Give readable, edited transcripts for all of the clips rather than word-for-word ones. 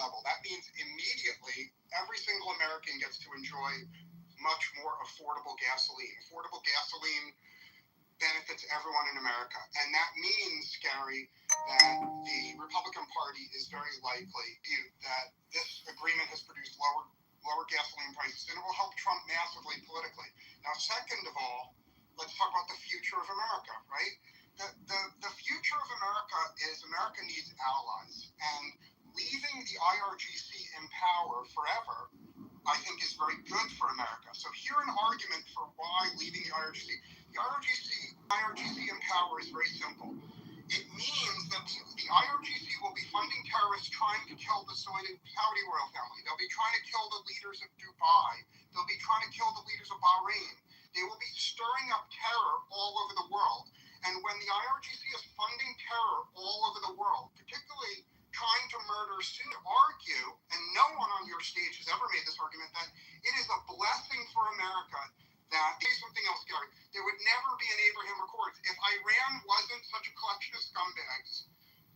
level. That means immediately every single American gets to enjoy much more affordable gasoline. Affordable gasoline benefits everyone in America. And that means, Gary, that the Republican Party is very likely that this agreement has produced lower gasoline prices, and it will help Trump massively politically. Now, second of all, let's talk about the future of America, right? The future of America is America needs allies, and leaving the IRGC in power forever, I think, is very good for America. So here an argument for why leaving the IRGC. The IRGC in power is very simple. It means that the IRGC will be funding terrorists trying to kill the Saudi royal family. They'll be trying to kill the leaders of Dubai. They'll be trying to kill the leaders of Bahrain. They will be stirring up terror all over the world. And when the IRGC is funding terror all over the world, particularly trying to murder Sunni, argue, and no one on your stage has ever made this argument, that it is a blessing for America that, here's something else, Gary, there would never be an Abraham Accords. If Iran wasn't such a collection of scumbags,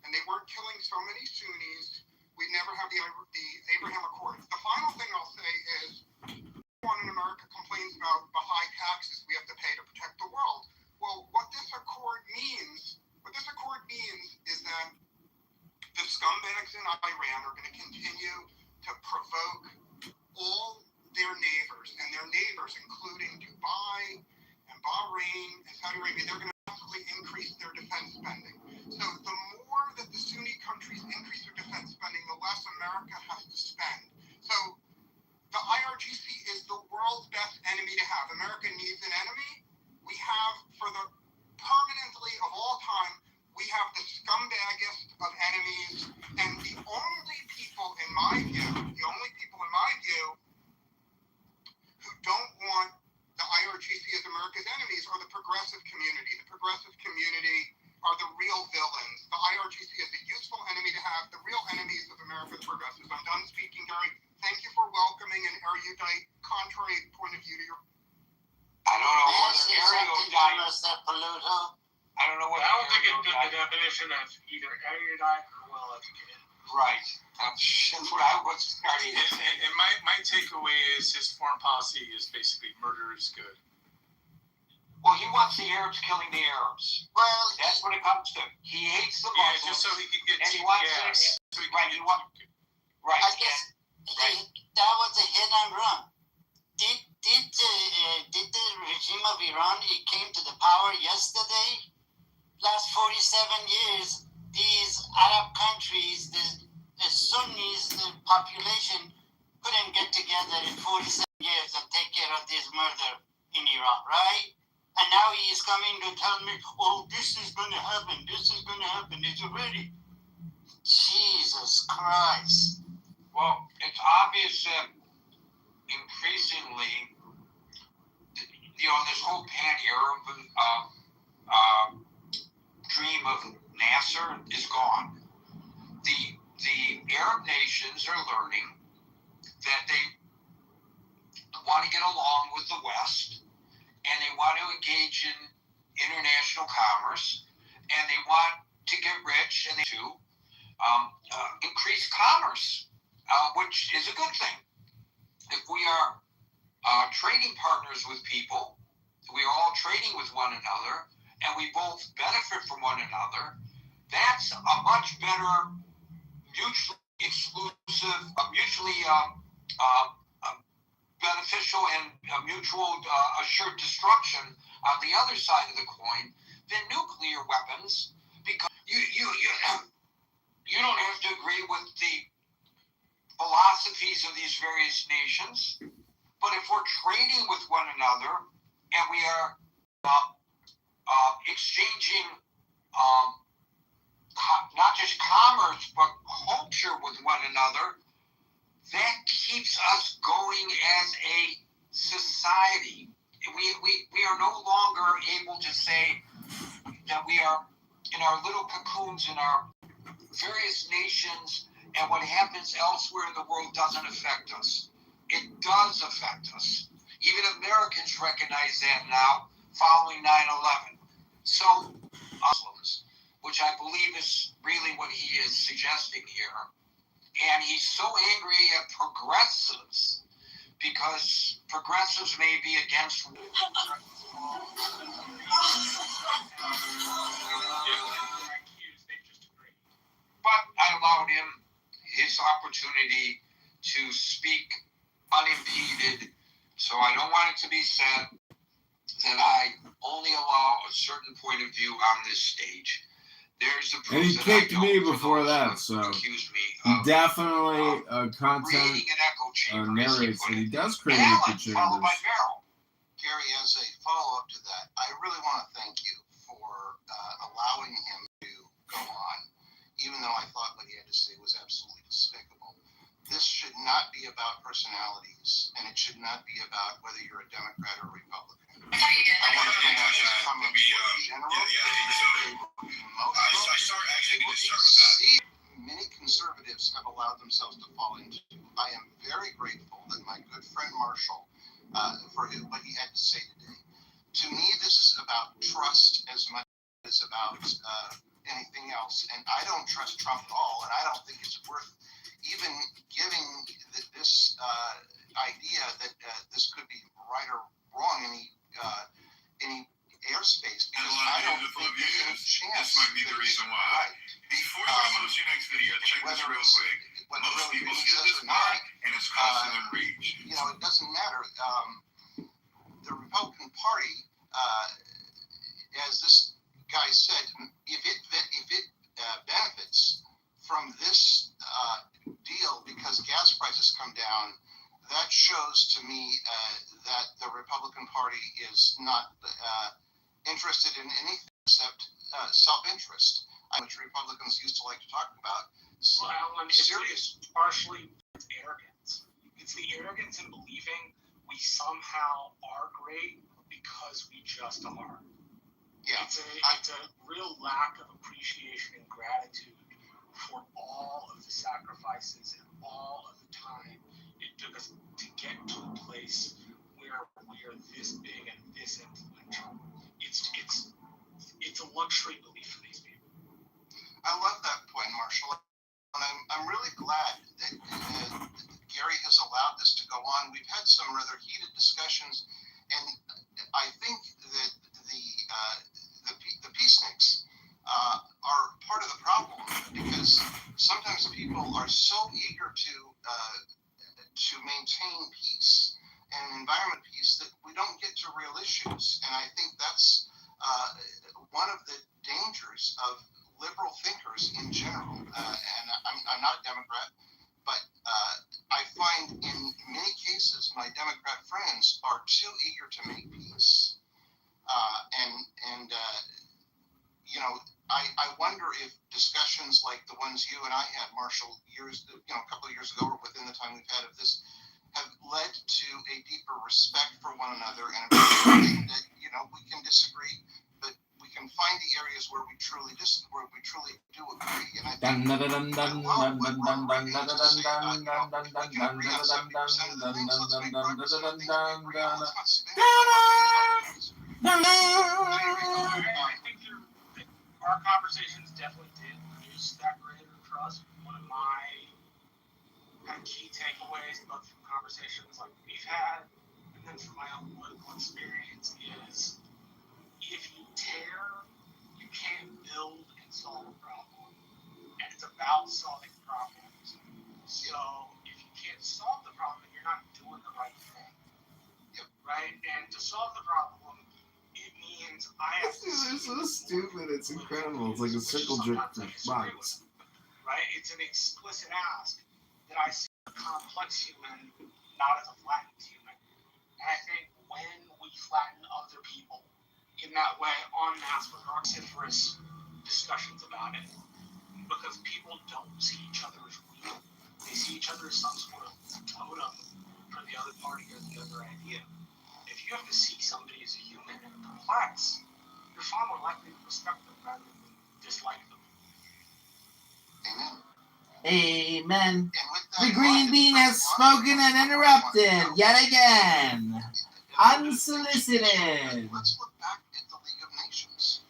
and they weren't killing so many Sunnis, we'd never have the Abraham Accords. The final thing I'll say is, everyone in America complains about the high taxes we have to pay to protect the world. Well, what this accord means is that the scumbags in Iran are going to continue to provoke all their neighbors, and their neighbors, including Dubai and Bahrain and Saudi Arabia, they're going to massively increase their defense spending. So the more that the Sunni countries increase their defense spending, the less America has to spend. So the IRGC is the world's best enemy to have. America needs an enemy. We have, for the permanently of all time, we have the scumbaggest of enemies, and the only people in my view, who don't want the IRGC as America's enemies are the progressive community. The progressive community are the real villains. The IRGC is a useful enemy to have. The real enemies of America's progressives. I'm done speaking, Gary. Thank you for welcoming an erudite, contrary point of view to your... I don't know whether erudite... I don't know what... I don't think it did the definition of either erudite or well-educated. Right. That's what I was starting to say. And my takeaway is his foreign policy is basically murder is good. Well, he wants the Arabs killing the Arabs. Well, that's what it comes to. He hates the Muslims. Yeah, just so he could get and he wants gas. So he right. Right. I guess that was a hit and run. Did the regime of Iran, it came to the power yesterday? Last 47 years, these Arab countries, the Sunnis, the population couldn't get together in 47 years and take care of this murder in Iran, right? And now he is coming to tell me, oh, this is going to happen. This is going to happen. It's already. Jesus Christ. Well, it's obvious that increasingly, this whole pan-Arab dream of Nasser is gone. The Arab nations are learning that they want to get along with the West, and they want to engage in international commerce, and they want to get rich, and they to increase commerce, which is a good thing. If we are trading partners with people, we are all trading with one another, and we both benefit from one another, that's a much better mutually exclusive, mutually beneficial and mutual assured destruction on the other side of the coin than nuclear weapons, because you don't have to agree with the philosophies of these various nations, but if we're trading with one another and we are exchanging not just commerce but culture with one another, that keeps us going as a society. We are no longer able to say that we are in our little cocoons in our various nations, and what happens elsewhere in the world doesn't affect us. It does affect us. Even Americans recognize that now, following 9/11. So, Muslims, which I believe is really what he is suggesting here, And he's so angry at progressives because progressives may be against. But I allowed him his opportunity to speak unimpeded, so I don't want it to be said that I only allow a certain point of view on this stage. There's the proof. And he kicked me before that, so he definitely content narrates, and he does create echo chambers. Gary, as a follow-up to that, I really want to thank you for allowing him to go on, even though I thought what he had to say was absolutely despicable. This should not be about personalities, and it should not be about whether you're a Democrat or Republican. I want to point out his comments were general, they were emotional, many conservatives have allowed themselves to fall into. I am very grateful that my good friend Marshall, for what he had to say today. To me, this is about trust as much as about anything else, and I don't trust Trump at all, and I don't think it's worth even giving this idea that this could be right or wrong any airspace, because I don't think there's any chance. This might be the reason why. Right. Before you go to your next video, check this real quick. Most people get this mic, and it's costing them reach. You know, it doesn't matter. The Republican Party, as this guy said, if it benefits from this deal because gas prices come down, that shows to me that the Republican Party is not interested in anything except self-interest, which Republicans used to like to talk about. So, it's partially arrogance. It's the arrogance in believing we somehow are great because we just are. Yeah. It's a real lack of appreciation and gratitude for all of the sacrifices and all of the time it took us to get to a place where we are this big and this influential. It's a luxury belief for these people. I love that point, Marshall. And I'm really glad that Gary has allowed this to go on. We've had some rather heated discussions, and I think that the peaceniks are part of the problem, because sometimes people are so eager to maintain peace and environment peace that we don't get to real issues. And I think that's one of the dangers of liberal thinkers in general. And I'm not a Democrat, but I find in many cases my Democrat friends are too eager to make peace. You know, I wonder if discussions like the ones you and I had, Marshall, a couple of years ago, or within the time we've had of this, have led to a deeper respect for one another and appreciation that, you know, we can disagree, but we can find the areas where we truly do agree. And I think we can agree on 70% of the things. Let's make progress on the things we agree on. Let's not spend I think our conversations definitely did produce that greater trust. One of my kind of key takeaways about the conversations like we've had, and then from my own political experience, is if you tear, you can't build and solve a problem. And it's about solving problems. So if you can't solve the problem, you're not doing the right thing. Right? And to solve the problem, it means I have to. They're so stupid, it's incredible. It's like a circle jerk response. Right? It's an explicit ask that I see a complex human, not as a flattened human. And I think when we flatten other people in that way, en masse, with our vociferous discussions about it, because people don't see each other as real. They see each other as some sort of totem for the other party or the other idea. If you have to see somebody as a human and complex, you're far more likely to respect them rather than dislike them. Amen. The green bean has spoken and interrupted yet again. Unsolicited. Let's look back at the League of Nations.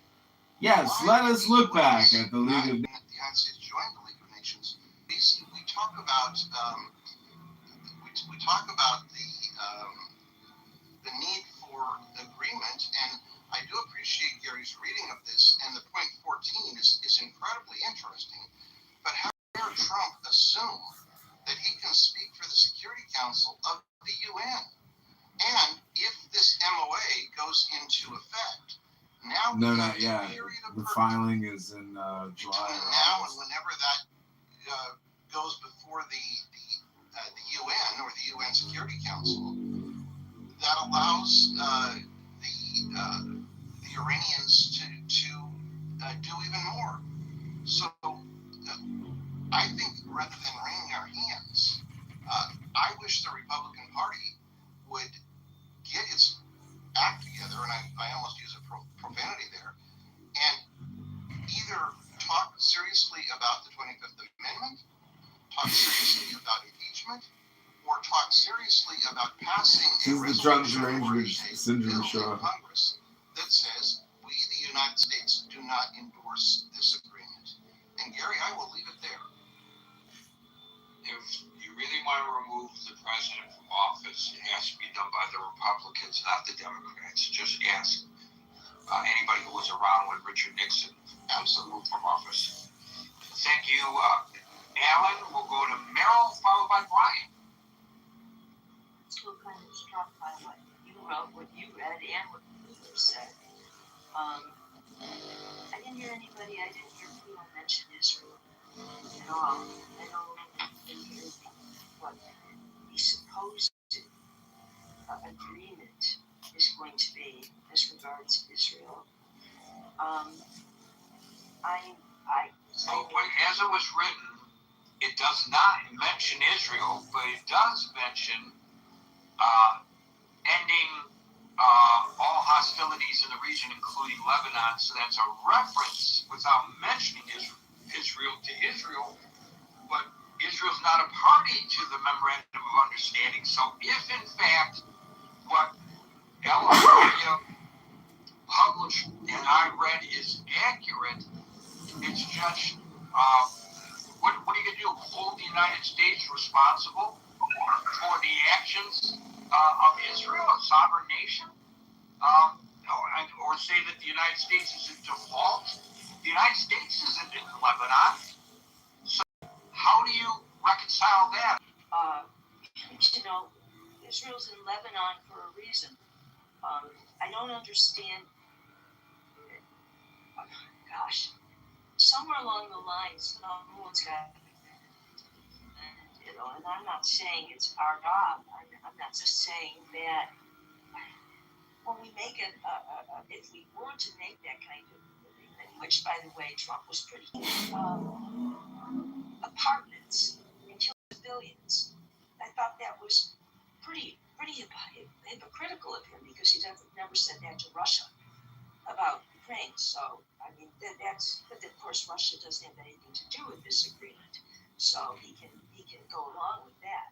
Yes, let us look back at the League of Nations. The United States joined the League of Nations. We talk about we talk about the need for agreement, and I do appreciate Gary's reading of this, and the point 14 is incredibly interesting. But how dare Trump assume that he can speak for the Security Council of the UN? And if this MOA goes into effect, now no, not yet. The filing is in July. Between now and whenever that goes before the UN or the UN Security Council, that allows the Iranians to do even more. So I think rather than wringing our hands, I wish the Republican Party would get its act together, and I almost use a profanity there, and either talk seriously about the 25th Amendment, talk seriously about impeachment, or talk seriously about passing a resolution or a bill in Congress that says we, the United States, do not endorse this agreement. And Gary, I will leave it there. If you really want to remove the president from office, it has to be done by the Republicans, not the Democrats. Just ask anybody who was around when Richard Nixon was removed from office. Thank you, Alan. We'll go to Merrill, followed by Brian. Still kind of struck by what you wrote, what you read, and what you said. I didn't hear people mention Israel at all. I don't hear what the supposed agreement is going to be as regards Israel. As it was written, it does not mention Israel, but it does mention ending all hostilities in the region, including Lebanon. So that's a reference without mentioning Israel to Israel. But Israel's not a party to the Memorandum of Understanding. So if, in fact, what Ella published and I read is accurate, it's just, what are you going to do? Hold the United States responsible for the actions of Israel, a sovereign nation? Or say that the United States is in default? The United States isn't in Lebanon. So how do you reconcile that? Israel's in Lebanon for a reason. I don't understand. Somewhere along the lines, someone's got, and I'm not saying it's our job. I'm not just saying that when we make it, if we were to make that kind of agreement, which, by the way, Trump was pretty, apartments and kill civilians. I thought that was pretty hypocritical of him, because he never said that to Russia about Ukraine. So, I mean, but of course Russia doesn't have anything to do with this agreement, so he can go along with that.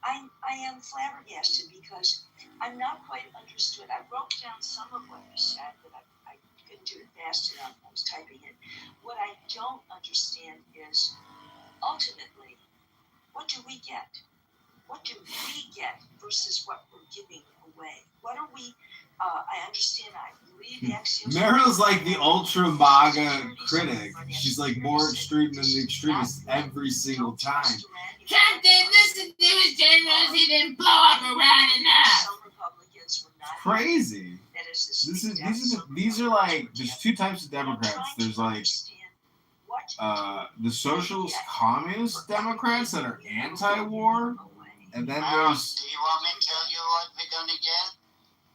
I am flabbergasted because I'm not quite understood. I wrote down some of what you said, but I couldn't do it fast enough. I was typing it. What I don't understand is, ultimately, what do we get? What do we get versus what we're giving away? What are we? I understand. I believe the Axios. Meryl's like the ultra MAGA critic. She's like more extreme than the extremists every single time. Trump didn't listen to his generals. He didn't blow up Iran enough. Some Republicans were not. Crazy. These are like, there's two types of Democrats. There's like the socialist communist Democrats that are anti-war, and then there's. Do you want me to tell you what we're gonna get?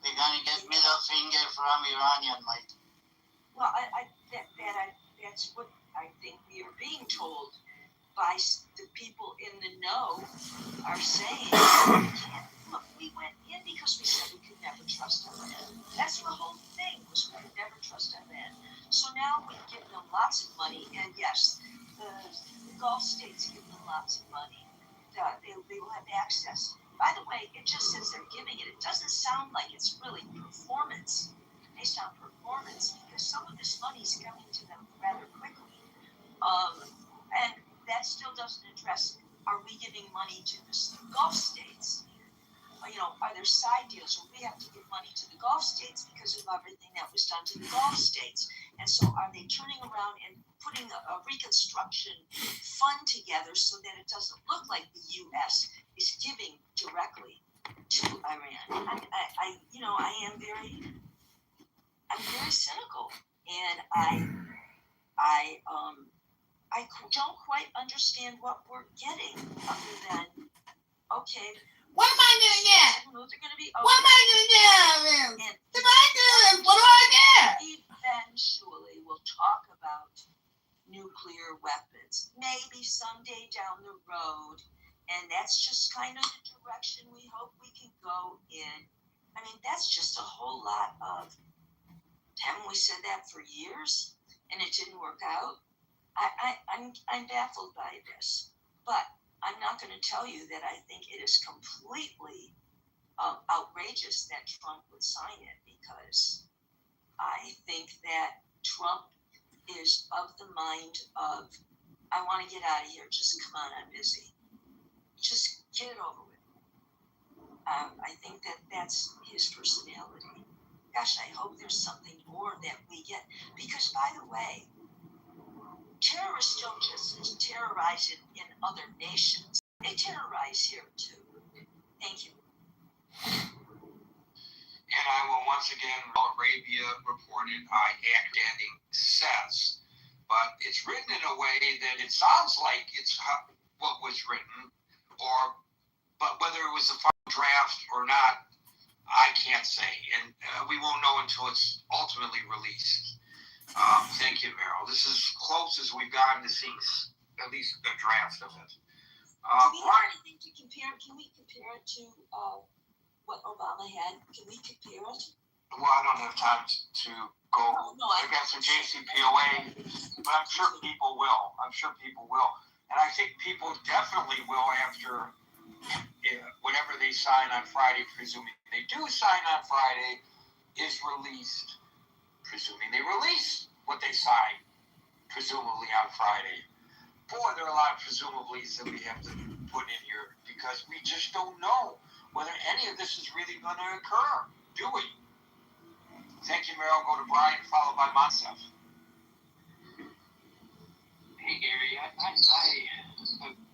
We're gonna get middle finger from Iranian, Mike. Well, that's what I think we are being told by the people in the know are saying. Look, we went in because we said we could never trust Iran. That's the whole thing, was we could never trust Iran. So now we give them lots of money, and yes, the Gulf states give them lots of money. They will have access. By the way, it just says they're giving it. It doesn't sound like it's really performance, based on performance, because some of this money is coming to them rather quickly. And that still doesn't address are we giving money to the Gulf states? Are there side deals where we have to give money to the Gulf states because of everything that was done to the Gulf states? And so are they turning around and putting a reconstruction fund together so that it doesn't look like the U.S. is giving directly to Iran? I'm very cynical, and I don't quite understand what we're getting other than, okay, what am I gonna get? They're gonna be What am I gonna get? And If I do this, what do I get? eventually we'll talk about nuclear weapons, maybe someday down the road, and that's just kind of the direction we hope we can go in. I mean, that's just a whole lot of, haven't we said that for years and it didn't work out? I'm baffled by this, but I'm not going to tell you that I think it is completely outrageous that Trump would sign it, because I think that Trump is of the mind of, I want to get out of here, just come on, I'm busy. Just get it over with. I think that that's his personality. Gosh, I hope there's something more that we get, because by the way, terrorists don't just terrorize in other nations. They terrorize here too. Thank you. And I will once again, Arabia reported, acting says, but it's written in a way that it sounds like it's what was written, but whether it was a final draft or not, I can't say, and we won't know until it's ultimately released. Thank you, Meryl. This is as close as we've gotten to seeing at least the draft of it. Do we have anything to compare? Can we compare it to what Obama had? Can we compare it? Well, I don't have time to go against the JCPOA, but I'm sure people will. And I think people definitely will after whatever they sign on Friday, presuming they do sign on Friday, is released. Presuming they release what they sign, presumably on Friday. Boy, there are a lot of presumablys that we have to put in here, because we just don't know whether any of this is really going to occur, do we? Thank you, Meryl. Go to Brian, followed by Monsef. Hey, Gary. I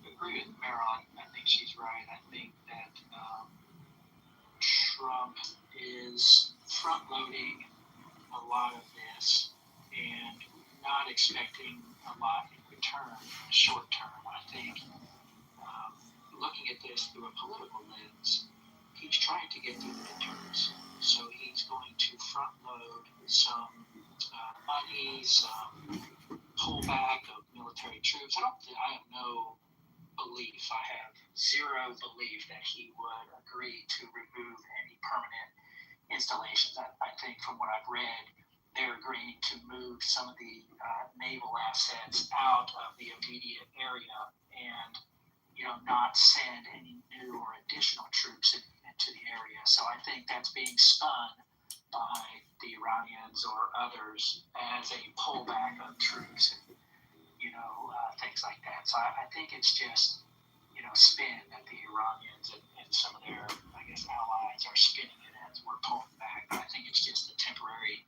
agree with Meryl. I think she's right. I think that Trump is front-loading a lot of this and not expecting a lot in return short term. I think looking at this through a political lens, he's trying to get through the midterms. So he's going to front load some money, some pullback of military troops. I have no belief, I have zero belief that he would agree to remove any permanent installations. I think from what I've read, they're agreeing to move some of the naval assets out of the immediate area and, not send any new or additional troops into the area. So I think that's being spun by the Iranians or others as a pullback of troops and, things like that. So I think it's just, spin that the Iranians and some of their, allies are spinning it as we're pulling back. But I think it's just a temporary,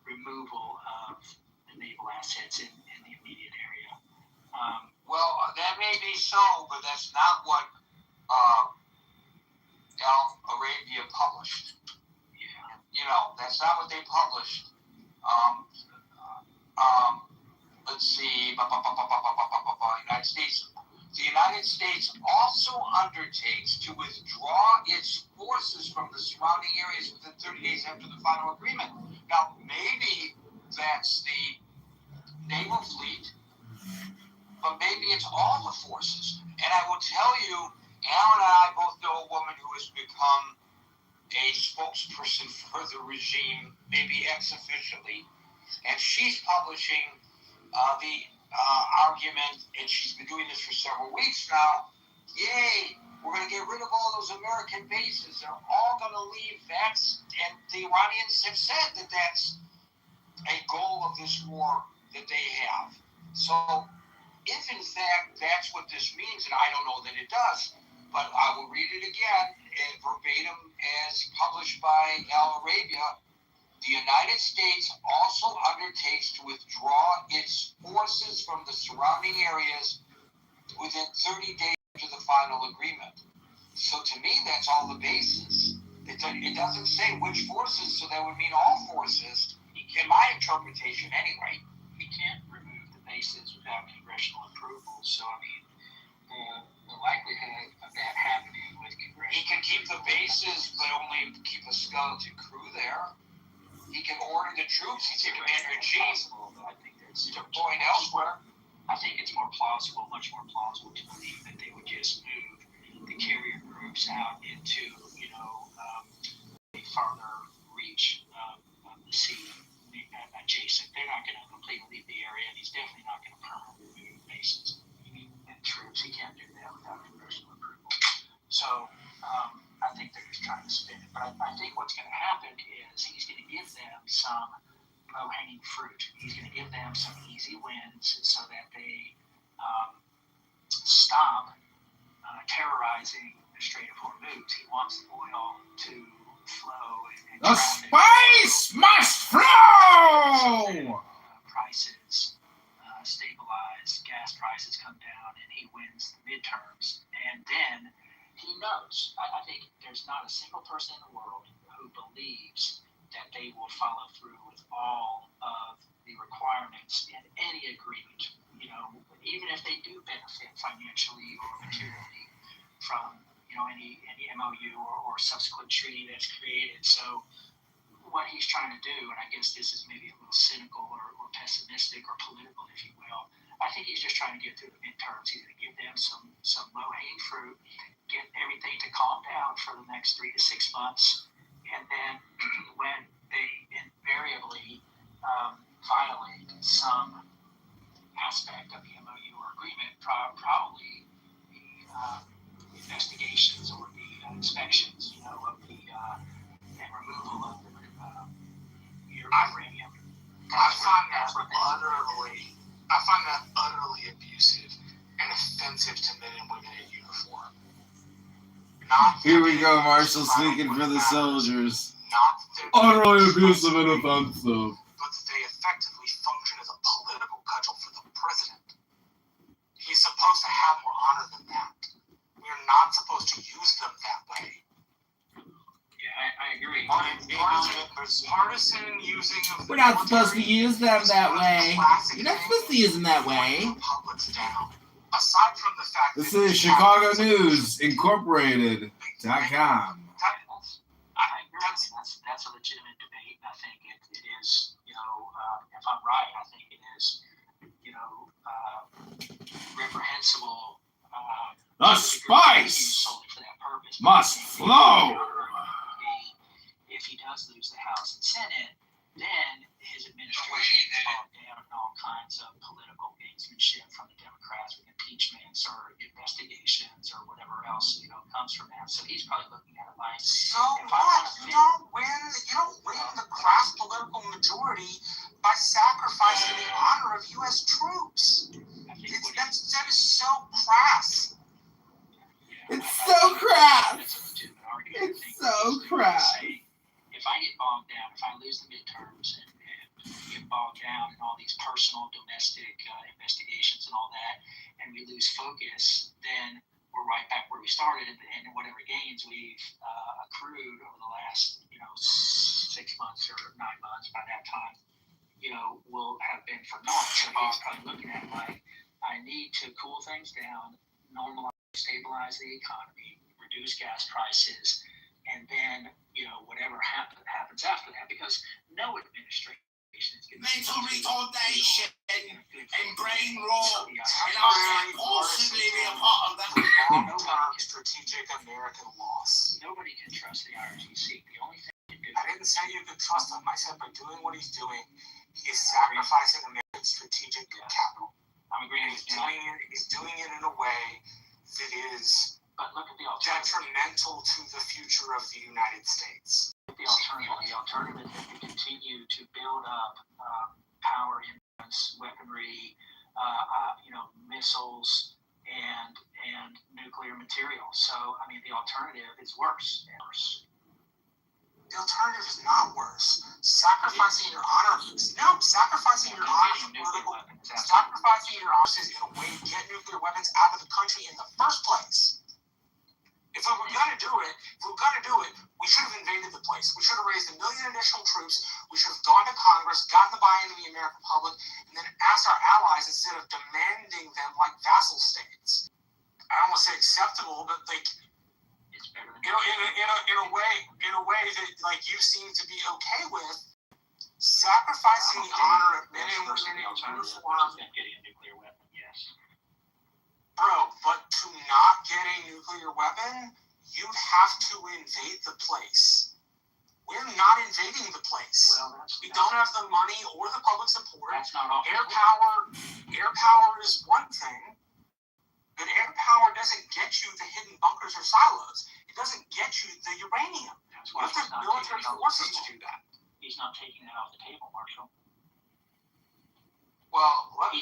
removal of the naval assets in the immediate area. Well, that may be so, but that's not what Arabia published. Yeah. That's not what they published. Let's see. United States. The United States also undertakes to withdraw its forces from the surrounding areas within 30 days after the final agreement. Now, maybe that's the naval fleet, but maybe it's all the forces. And I will tell you, Alan and I both know a woman who has become a spokesperson for the regime, maybe ex-officially, and she's publishing the argument, and she's been doing this for several weeks now. Yay, we're going to get rid of all those American bases. They're all going to leave. And the Iranians have said that that's a goal of this war that they have. So if in fact that's what this means, and I don't know that it does, but I will read it again, verbatim as published by Al Arabia. The United States also undertakes to withdraw its forces from the surrounding areas within 30 days of the final agreement. So to me, that's all the basis. It doesn't say which forces, so that would mean all forces, in my interpretation anyway. You can't remove the bases without congressional approval. So, I mean, the likelihood of that happening with congressional He can keep the bases, but only keep a skeleton crew there. He can order the troops. He's the commander-in-chief. I think that's deploying elsewhere. I think it's more plausible, much more plausible to believe that they would just move the carrier groups out into, a farther reach of the sea adjacent. They're not going to completely leave the area, and he's definitely not going to permanently move bases and troops. He can't do that without congressional approval. So I think they're just trying to spin it. But I think what's going to happen is he's going to give them some low-hanging fruit. He's going to give them some easy wins so that they stop terrorizing the Strait of Hormuz. He wants the oil to flow and the spice must flow. Prices stabilize, gas prices come down, and he wins the midterms. And then he knows. I think there's not a single person in the world who believes that they will follow through with all of the requirements in any agreement. Even if they do benefit financially or materially from any MOU or subsequent treaty that's created. So what he's trying to do, and I guess this is maybe a little cynical or pessimistic or political, if you will, I think he's just trying to get through the midterms. He's going to give them some low-hanging fruit, get everything to calm down for the next 3 to 6 months, and then when they invariably violate some aspect of the MOU or agreement, probably the investigations or the inspections, of the and removal of the uranium. I find that utterly abusive and offensive to men and women in uniform. Here we go, Marshall speaking for the soldiers. Utterly abusive and offensive. But they effectively function as a political cudgel for the president. He's supposed to have more honor than that. We're not supposed to use them that way. Yeah, I agree. Partisan using of the We're not supposed to use them that way. You're not supposed to use them that way. Aside from the fact this is Chicago News Incorporated.com. I agree. That's a legitimate debate. I think it is, if I'm right, I think it is, reprehensible. The spice must flow. If he does lose the House and Senate, then his administration is bogged down in all kinds of political gamesmanship from the Democrats with impeachments or investigations or whatever else comes from that. So he's probably looking at it like, so what? You don't win the crass political majority by sacrificing the honor of U.S. troops. That is so crass. It's so crass. That's a legitimate argument. It's so crass. If I get bogged down, if I lose the midterms and get bogged down in all these personal domestic investigations and all that, and we lose focus, then we're right back where we started, and whatever gains we've accrued over the last 6 months or 9 months, by that time, will have been for naught. So he's probably looking at it like, I need to cool things down, normalize, stabilize the economy, reduce gas prices, and then whatever happens after that, because no administration is going to mental retardation and brain rot, and I can't possibly be a part of that. Long-term strategic American loss. Nobody can trust the IRGC. The only thing you can do. I didn't say you could trust him. I said by doing what he's doing, he is sacrificing American strategic capital. I'm agreeing with you. He's doing it in a way that is detrimental to the future of the United States. The alternative is to continue to build up power, influence, weaponry, missiles and nuclear material. So, I mean, the alternative is worse. The alternative is not worse. Sacrificing your honor. No, sacrificing your honor for political. Sacrificing your honor is in a way to get nuclear weapons out of the country in the first place. If we were going to do it, we should have invaded the place. We should have raised 1 million additional troops. We should have gone to Congress, gotten the buy-in of the American public, and then asked our allies instead of demanding them like vassal states. I don't want to say acceptable, but like, in a way that like you seem to be okay with, sacrificing the honor of men and women in uniform. Getting a nuclear weapon, yes. Bro, but to not get a nuclear weapon, you'd have to invade the place. We're not invading the place. Well, we don't have the money or the public support. That's not all. Air power is one thing, but air power doesn't get you the hidden bunkers or silos. It doesn't get you the uranium. That's why the military forces to do that. He's not taking that off the table, Marshall. Well, let me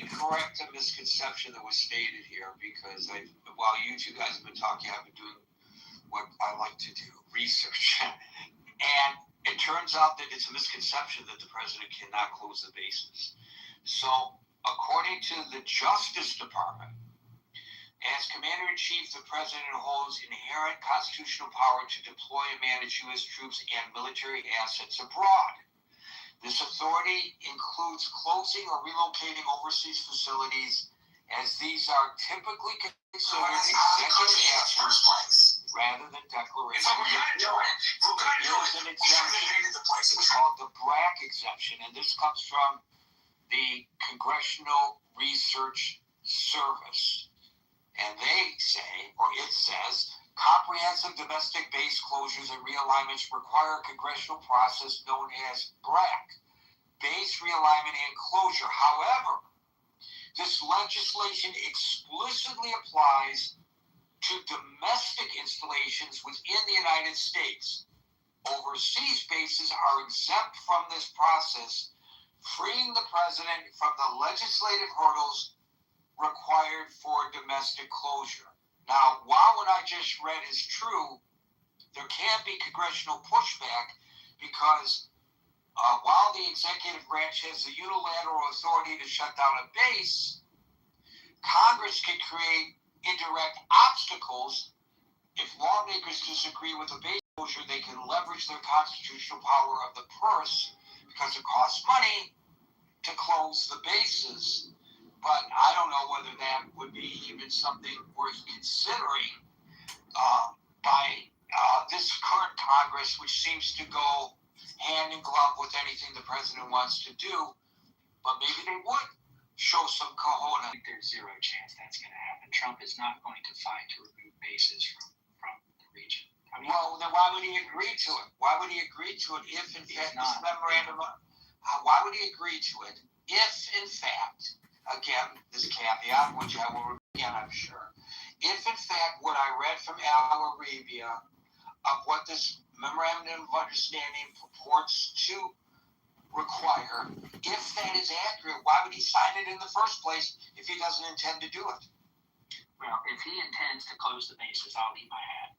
correct a misconception that was stated here, because while you two guys have been talking, I've been doing what I like to do, research. And it turns out that it's a misconception that the president cannot close the bases. So, according to the Justice Department, as Commander-in-Chief, the President holds inherent constitutional power to deploy and manage U.S. troops and military assets abroad. This authority includes closing or relocating overseas facilities, as these are typically considered executive actions rather than declarations. Here's an exemption. It's called the BRAC exemption, and this comes from the Congressional Research Service. And they say, or it says, comprehensive domestic base closures and realignments require a congressional process known as BRAC, base realignment and closure. However, this legislation explicitly applies to domestic installations within the United States. Overseas bases are exempt from this process, freeing the president from the legislative hurdles required for domestic closure. Now, while what I just read is true, there can be congressional pushback, because while the executive branch has the unilateral authority to shut down a base, Congress can create indirect obstacles. If lawmakers disagree with the base closure, they can leverage their constitutional power of the purse, because it costs money to close the bases. But I don't know whether that would be even something worth considering by this current Congress, which seems to go hand in glove with anything the president wants to do. But maybe they would show some cojones. I think there's zero chance that's going to happen. Trump is not going to fight to remove bases from the region. I mean, well, then why would he agree to it? Why would he agree to it if, in fact, this memorandum? Why would he agree to it if, in fact, again, this caveat, which I will repeat again, I'm sure, if, in fact, what I read from Al Arabia of what this memorandum of understanding purports to require, if that is accurate, why would he sign it in the first place if he doesn't intend to do it? Well, if he intends to close the bases, I'll eat my hat.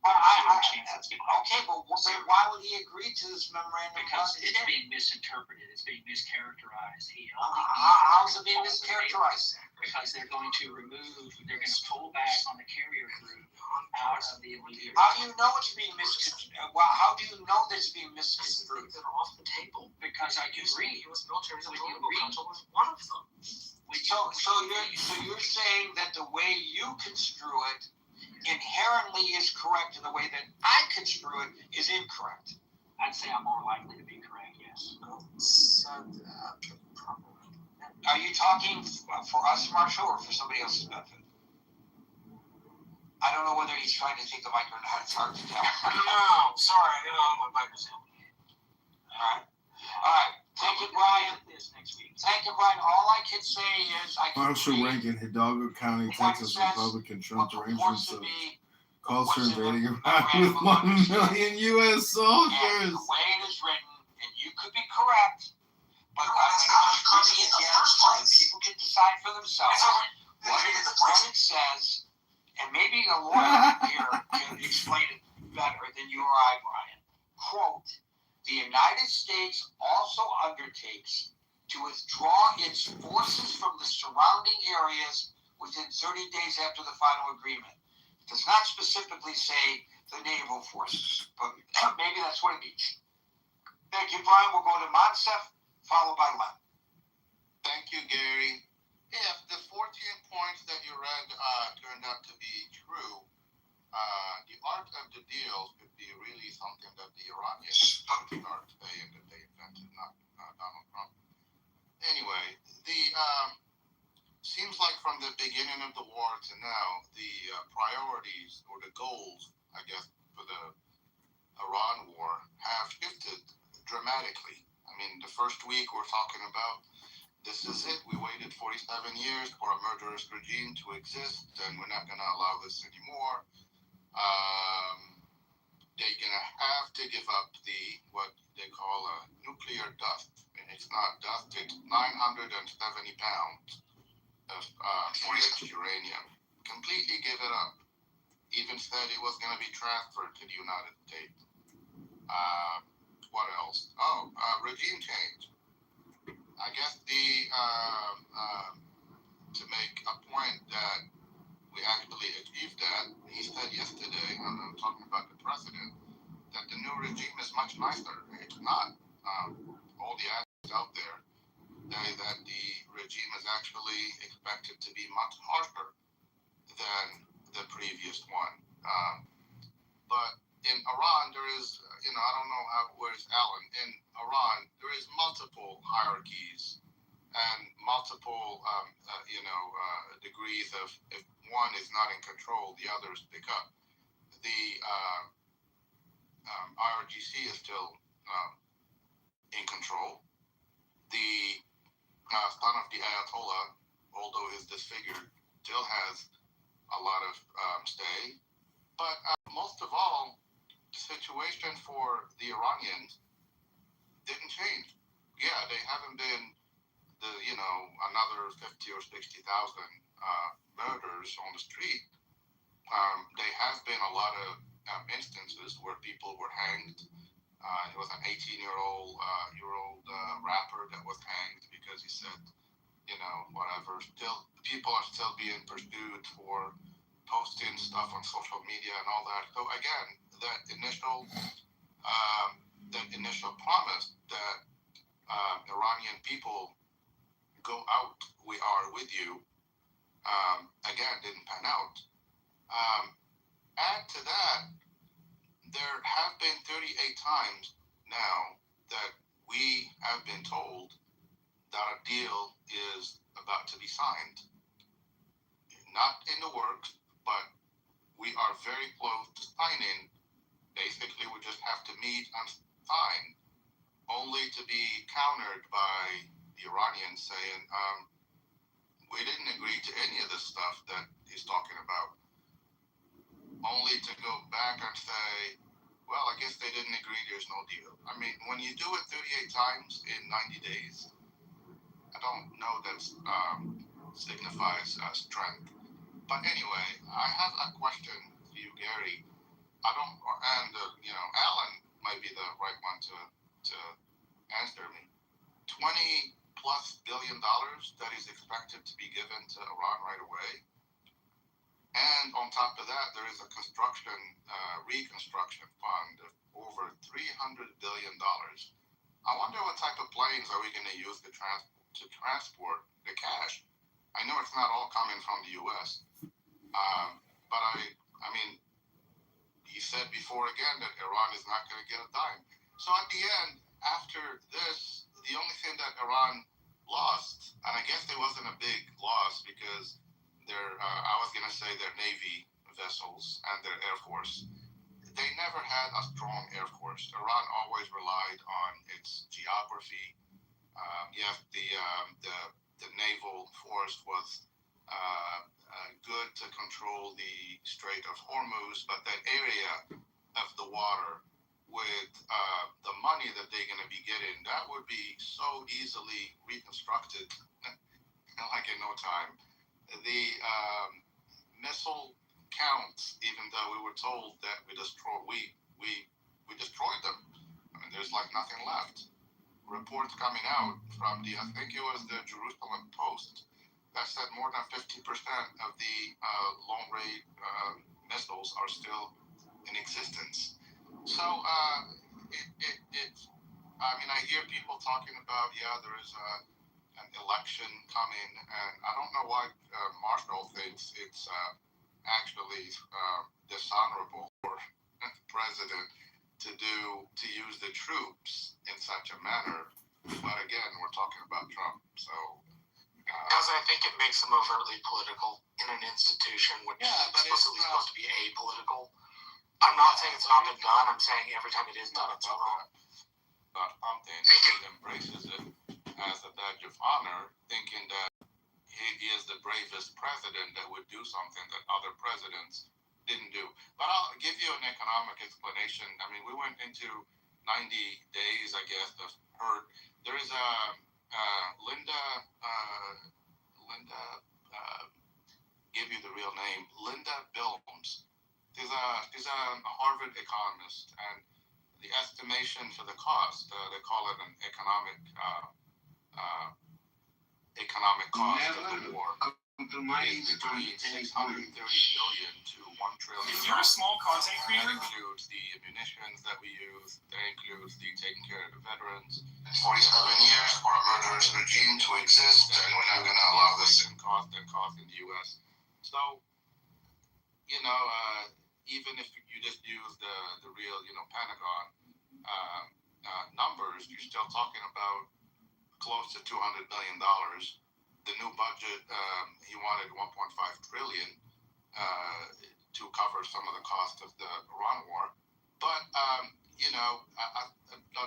Well, okay, but why would he agree to this memorandum? Because it's being misinterpreted. It's being mischaracterized. How's it being mischaracterized? Because they're going to pull back on the carrier group out of the immediate. How do you know it's being misconstrued? Well, how do you know that it's being misconstrued? Things that are off the table. Because I can read. U.S. military political council was one of them. So you're saying that the way you construe it inherently is correct, and the way that I construe it is incorrect. I'd say I'm more likely to be correct, yes. Are you talking for us, Marshall, or for somebody else's benefit? I don't know whether he's trying to take the mic or not. It's hard to tell. No, sorry, my mic was in. All right. Thank you, Brian. Thank you, Brian. All I can say is Marshall Rankin, Hidalgo County, Texas, Republican, Trump arrangements of calls for invading Iraq with 1 million U.S. soldiers. And the way it is written, and you could be correct, himself what it says, and maybe a lawyer here can explain it better than you or I, Brian. Quote, the United States also undertakes to withdraw its forces from the surrounding areas within 30 days after the final agreement. It does not specifically say the naval forces, but maybe that's what it means. Thank you, Brian. We'll go to Monsef, followed by Len. Thank you, Gary. If the 14 points that you read turned out to be true, the art of the deal could be really something that the Iranians start saying that they invented, not Donald Trump. Anyway, the seems like from the beginning of the war to now, the priorities or the goals, I guess, for the Iran war have shifted dramatically. I mean, the first week we're talking about this is it. We waited 47 years for a murderous regime to exist, and we're not going to allow this anymore. They're going to have to give up the what they call a nuclear dust. And it's not dust, it's 970 pounds of enriched uranium. Completely give it up. Even said it was going to be transferred to the United States. What else? Regime change. I guess to make a point that we actually achieved that, he said yesterday, I'm talking about the president, that the new regime is much nicer. It's not. All the ads out there say that the regime is actually expected to be much harsher than the previous one. But in Iran, there is, I don't know where's Alan. In Iran, there is multiple hierarchies and multiple, degrees of if one is not in control, the others pick up. The IRGC is still in control. The son of the Ayatollah, although is disfigured, still has a lot of say. But most of all, the situation for the Iranians didn't change. Yeah, they haven't been another 50 or 60,000 murders on the street. There has been a lot of instances where people were hanged. It was an 18-year-old rapper that was hanged because he said, whatever. Still, people are still being pursued for posting stuff on social media and all that. So again, that initial promise that Iranian people go out, we are with you, again, didn't pan out. Add to that, there have been 38 times now that we have been told that a deal is about to be signed. Not in the works, but we are very close to signing. Basically, we just have to meet and sign, only to be countered by the Iranians saying, we didn't agree to any of this stuff that he's talking about. Only to go back and say, well, I guess they didn't agree, there's no deal. I mean, when you do it 38 times in 90 days, I don't know that signifies strength. But anyway, I have a question to you, Gary. Alan might be the right one to answer me. $20+ billion that is expected to be given to Iran right away. And on top of that, there is a reconstruction fund of over $300 billion. I wonder what type of planes are we going to use to transport the cash. I know it's not all coming from the U.S., but I mean, he said before again that Iran is not going to get a dime. So at the end, after this, the only thing that Iran lost, and I guess it wasn't a big loss because I was going to say their Navy vessels and their Air Force, they never had a strong Air Force. Iran always relied on its geography. Yes, the naval force was good to control the Strait of Hormuz, but that area of the water with the money that they're going to be getting, that would be so easily reconstructed like in no time. The missile counts, even though we were told that we destroyed them. I mean, there's like nothing left. Reports coming out from I think it was the Jerusalem Post, that said more than 50% of the long-range missiles are still in existence. So I mean, I hear people talking about, there is an election coming, and I don't know why Marshall thinks it's actually dishonorable for the president to use the troops in such a manner. But again, we're talking about Trump, so. Because I think it makes them overtly political in an institution which is explicitly supposed to be apolitical. I'm not saying it's not been done. I'm saying every time it is done, it's wrong. But something he embraces it as a badge of honor, thinking that he is the bravest president that would do something that other presidents didn't do. But I'll give you an economic explanation. I mean, we went into 90 days, I guess, of herd. There is a Linda, give you the real name, Linda Bilms. She's a Harvard economist, and the estimation for the cost, they call it an economic cost of the war, is between 630 billion to 1 trillion. If you're a small content That creator, includes the munitions that we use. That includes the taking care of the veterans. 47 years for a murderous regime to exist, and we're not going to allow this. And cost in the U.S. So, even if you just use the real, Pentagon numbers, you're still talking about close to $200 billion. The new budget, he wanted 1.5 trillion to cover some of the cost of the Iran war. But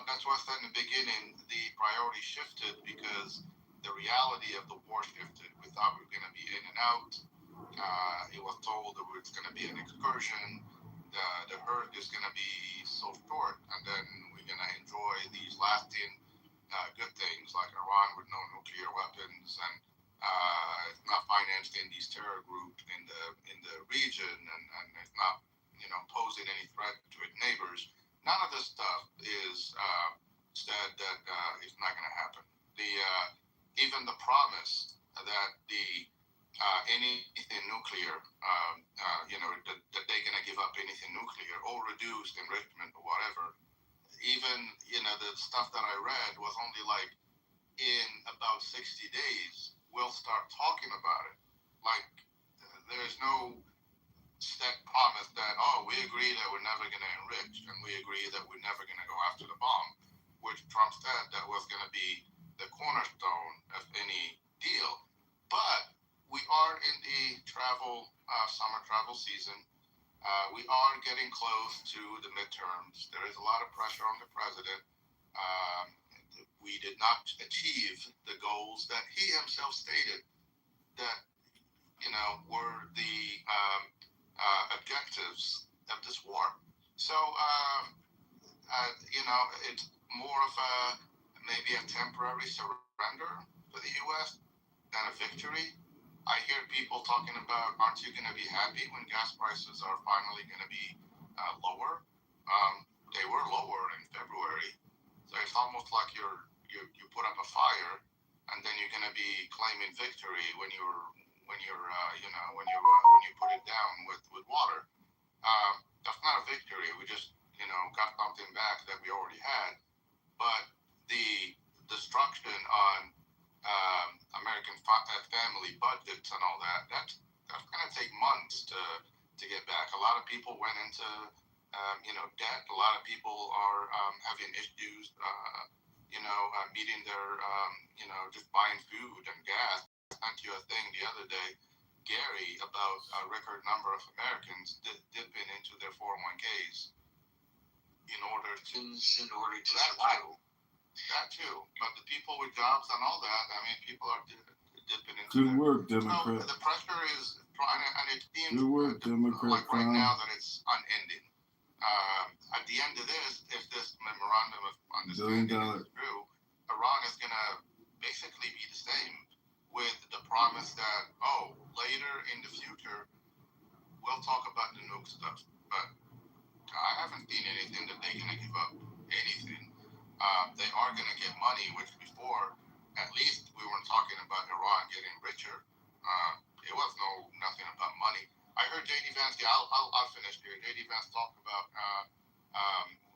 that's why I said in the beginning, the priority shifted because the reality of the war shifted. We thought we were going to be in and out. It was told that it's going to be an excursion. The herd is going to be so short, and then we're going to enjoy these lasting good things like Iran with no nuclear weapons and not financing these terror groups in the region, and it's not posing any threat to its neighbors. None of this stuff is said that it's not going to happen. Even the promise that anything nuclear, that they're going to give up anything nuclear or reduce enrichment or whatever. Even the stuff that I read was only like in about 60 days we'll start talking about it. Like there's no set promise that we agree that we're never going to enrich and we agree that we're never going to go after the bomb, which Trump said that was going to be the cornerstone of any deal. But we are in the summer travel season. We are getting close to the midterms. There is a lot of pressure on the president. We did not achieve the goals that he himself stated that were the objectives of this war. So it's more of maybe a temporary surrender for the U.S. than a victory. I hear people talking about, aren't you going to be happy when gas prices are finally going to be lower? They were lower in February, so it's almost like you put up a fire, and then you're going to be claiming victory when you put it down with water. That's not a victory. We just got something back that we already had, but the destruction on American family budgets and all that's going to take months to get back. A lot of people went into debt. A lot of people are having issues meeting their just buying food and gas. I sent you a thing the other day, Gary, about a record number of Americans dipping into their 401ks in order to survive. That too, but the people with jobs and all that, I mean, people are dipping into. Good work, Democrat. So the pressure is trying to, and it seems good work, Democrat. Like right now that it's unending. At the end of this, if this memorandum of understanding is true, Iran is going to basically be the same with the promised that, later in the future, we'll talk about the nuke stuff. But I haven't seen anything that they're going to give up anything. They are going to get money, which before, at least we weren't talking about Iran getting richer. It was nothing about money. I heard J.D. Vance, I'll finish here. J.D. Vance talked about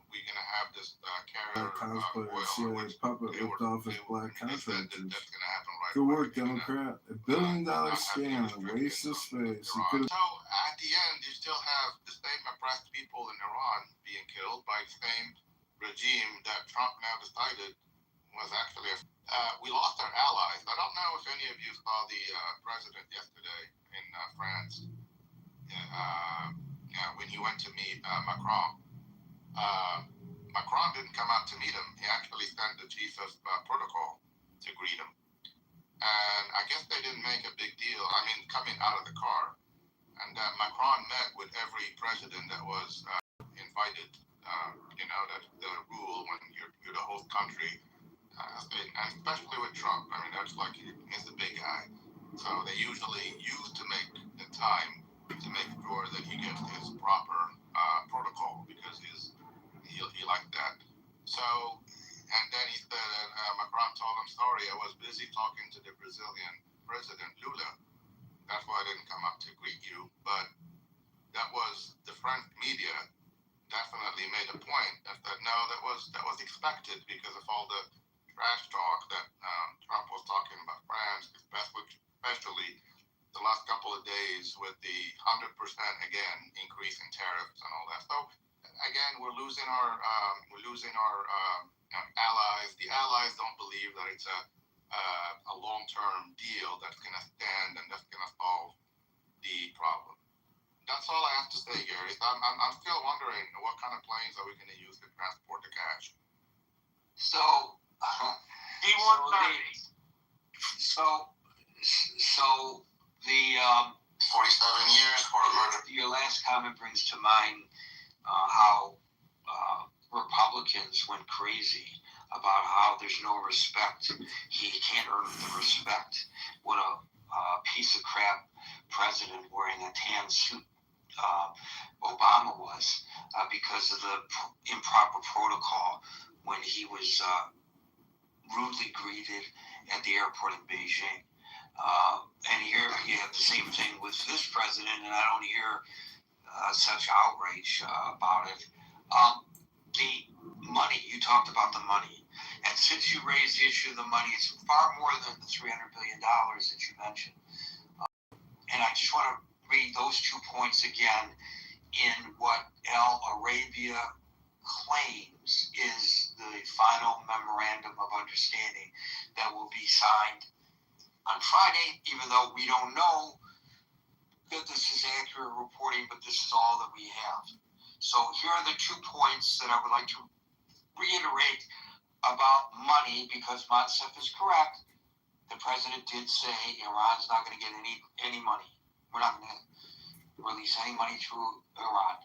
we're going to have this carrier oil, which puppet ripped off his black contractors. That's going to happen right Good away. work, Democrat. $1 billion scam, a waste of space. So at the end, you still have the same oppressed people in Iran being killed by the same regime that Trump now decided was actually we lost our allies. I don't know if any of you saw the president yesterday in France when he went to meet Macron. Macron didn't come out to meet him. He actually sent the chief of protocol to greet him. And I guess they didn't make a big deal. I mean, coming out of the car. And Macron met with every president that was invited. That's the rule when you're the host country. And especially with Trump. I mean, that's like he's the big guy. So they usually used to make the time to make sure that he gets his proper protocol because he liked that. So, and then he said, Macron told him, sorry, I was busy talking to the Brazilian president, Lula. That's why I didn't come up to greet you. But that was the French media definitely made a point that no, that was expected because of all the trash talk that Trump was talking about France, especially the last couple of days with the 100% again increase in tariffs and all that. So again, we're losing our allies. The allies don't believe that it's a long-term deal that's going to stand and that's going to solve the problem. That's all I have to say, Gary. I'm still wondering what kind of planes are we going to use to transport the cash. So the 47 years for a murder. Your last comment brings to mind how Republicans went crazy about how there's no respect. He can't earn the respect. What a piece of crap president wearing a tan suit Obama was because of the improper protocol when he was rudely greeted at the airport in Beijing. And here you have the same thing with this president, and I don't hear such outrage about it. The money, you talked about the money. And since you raised the issue of the money, it's far more than the $300 billion that you mentioned. And I just want to read those 2 points again in what Al Arabia claims is the final memorandum of understanding that will be signed on Friday, even though we don't know that this is accurate reporting, but this is all that we have. So here are the 2 points that I would like to reiterate about money, because Monsef is correct. The president did say Iran's not going to get any money. We're not going to release any money to Iran.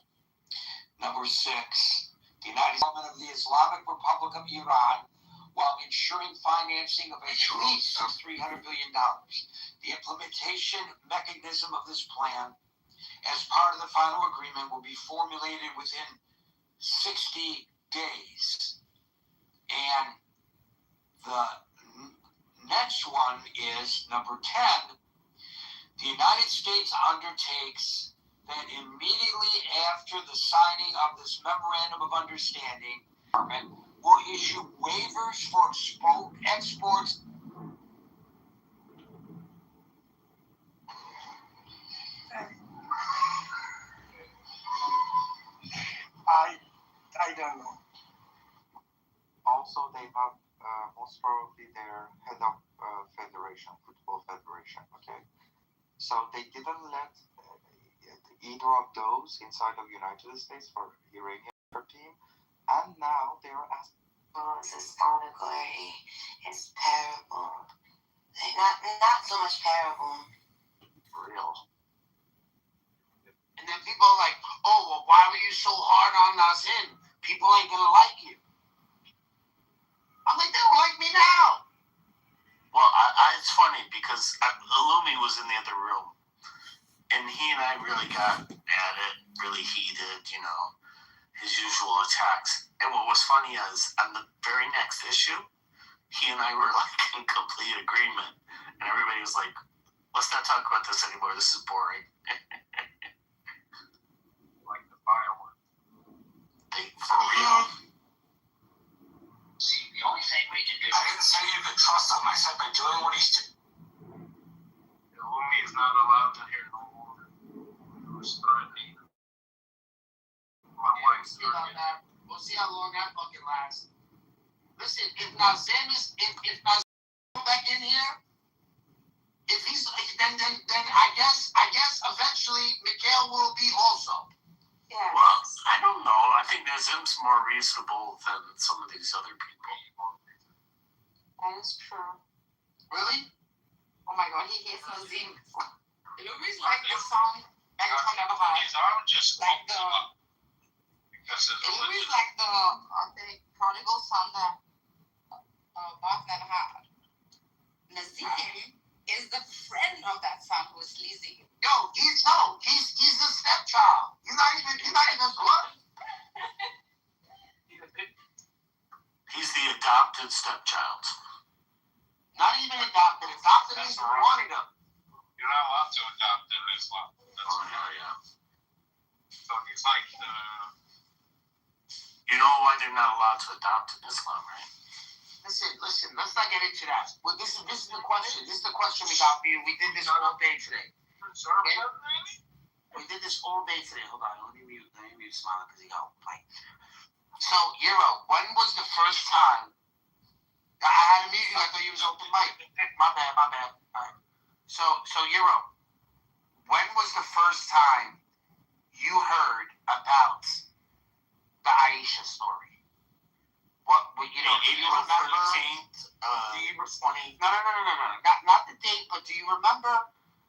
Number 6, the United States of the Islamic Republic of Iran, while ensuring financing of at least $300 billion. The implementation mechanism of this plan, as part of the final agreement, will be formulated within 60 days. And the next one is number 10. The United States undertakes that immediately after the signing of this memorandum of understanding, will issue waivers for exports. I don't know. Also, they have most probably their head of football federation. Okay, so they didn't let either of those inside of United States for Iranian team, and now they are asking. Systemically, it's terrible. Not so much terrible. Real. And then people are like, oh, well, why were you so hard on Nazim? People ain't gonna like you. I'm like, they don't like me now. Well, it's funny because because Illumi was in the other room, and he and I really got at it, really heated, you know, his usual attacks. And what was funny is, on the very next issue, he and I were like in complete agreement, and everybody was like, "Let's not talk about this anymore. This is boring." Like the firework. For real. See, the only thing we can do. I didn't say you could trust him. I said by doing what he's doing. Illumi is not allowed in here no more. It was threatening. My wife's threatening. We'll see how long that fucking lasts. Listen, if Nazim is if Nazim back in here, if he's then I guess eventually Mikhail will be also. Yeah. Well, I don't know. I think Nazim's more reasonable than some of these other people. That is true. Really? Oh my god, he hates Nazim. Lumi's like the song Megatron Never Had. His arm just Like spoke him up. Because of the Lumi's like the prodigal son that Bob never had. Nazim is the friend of that son who is sleazy. Yo, he's the stepchild. He's not even blood. He's the adopted stepchild. Not even adopted. Adopted means you wanted him. You're not allowed to adopt in Islam. That's Yeah. So he's like You know why they're not allowed to adopt in Islam, right? Listen. Let's not get into that. Well, this is the question. This is the question we got for you. We did this all day today. We did this all day today. Hold on. Let me mute Smiley because he got blank. So, Euro, when was the first time? I had to mute you. I thought you was open mic. My bad. All right. So Euro, when was the first time you heard about the Aisha story? What you know? Do you remember? 13th, Do you 20? No. Not the date, but do you remember?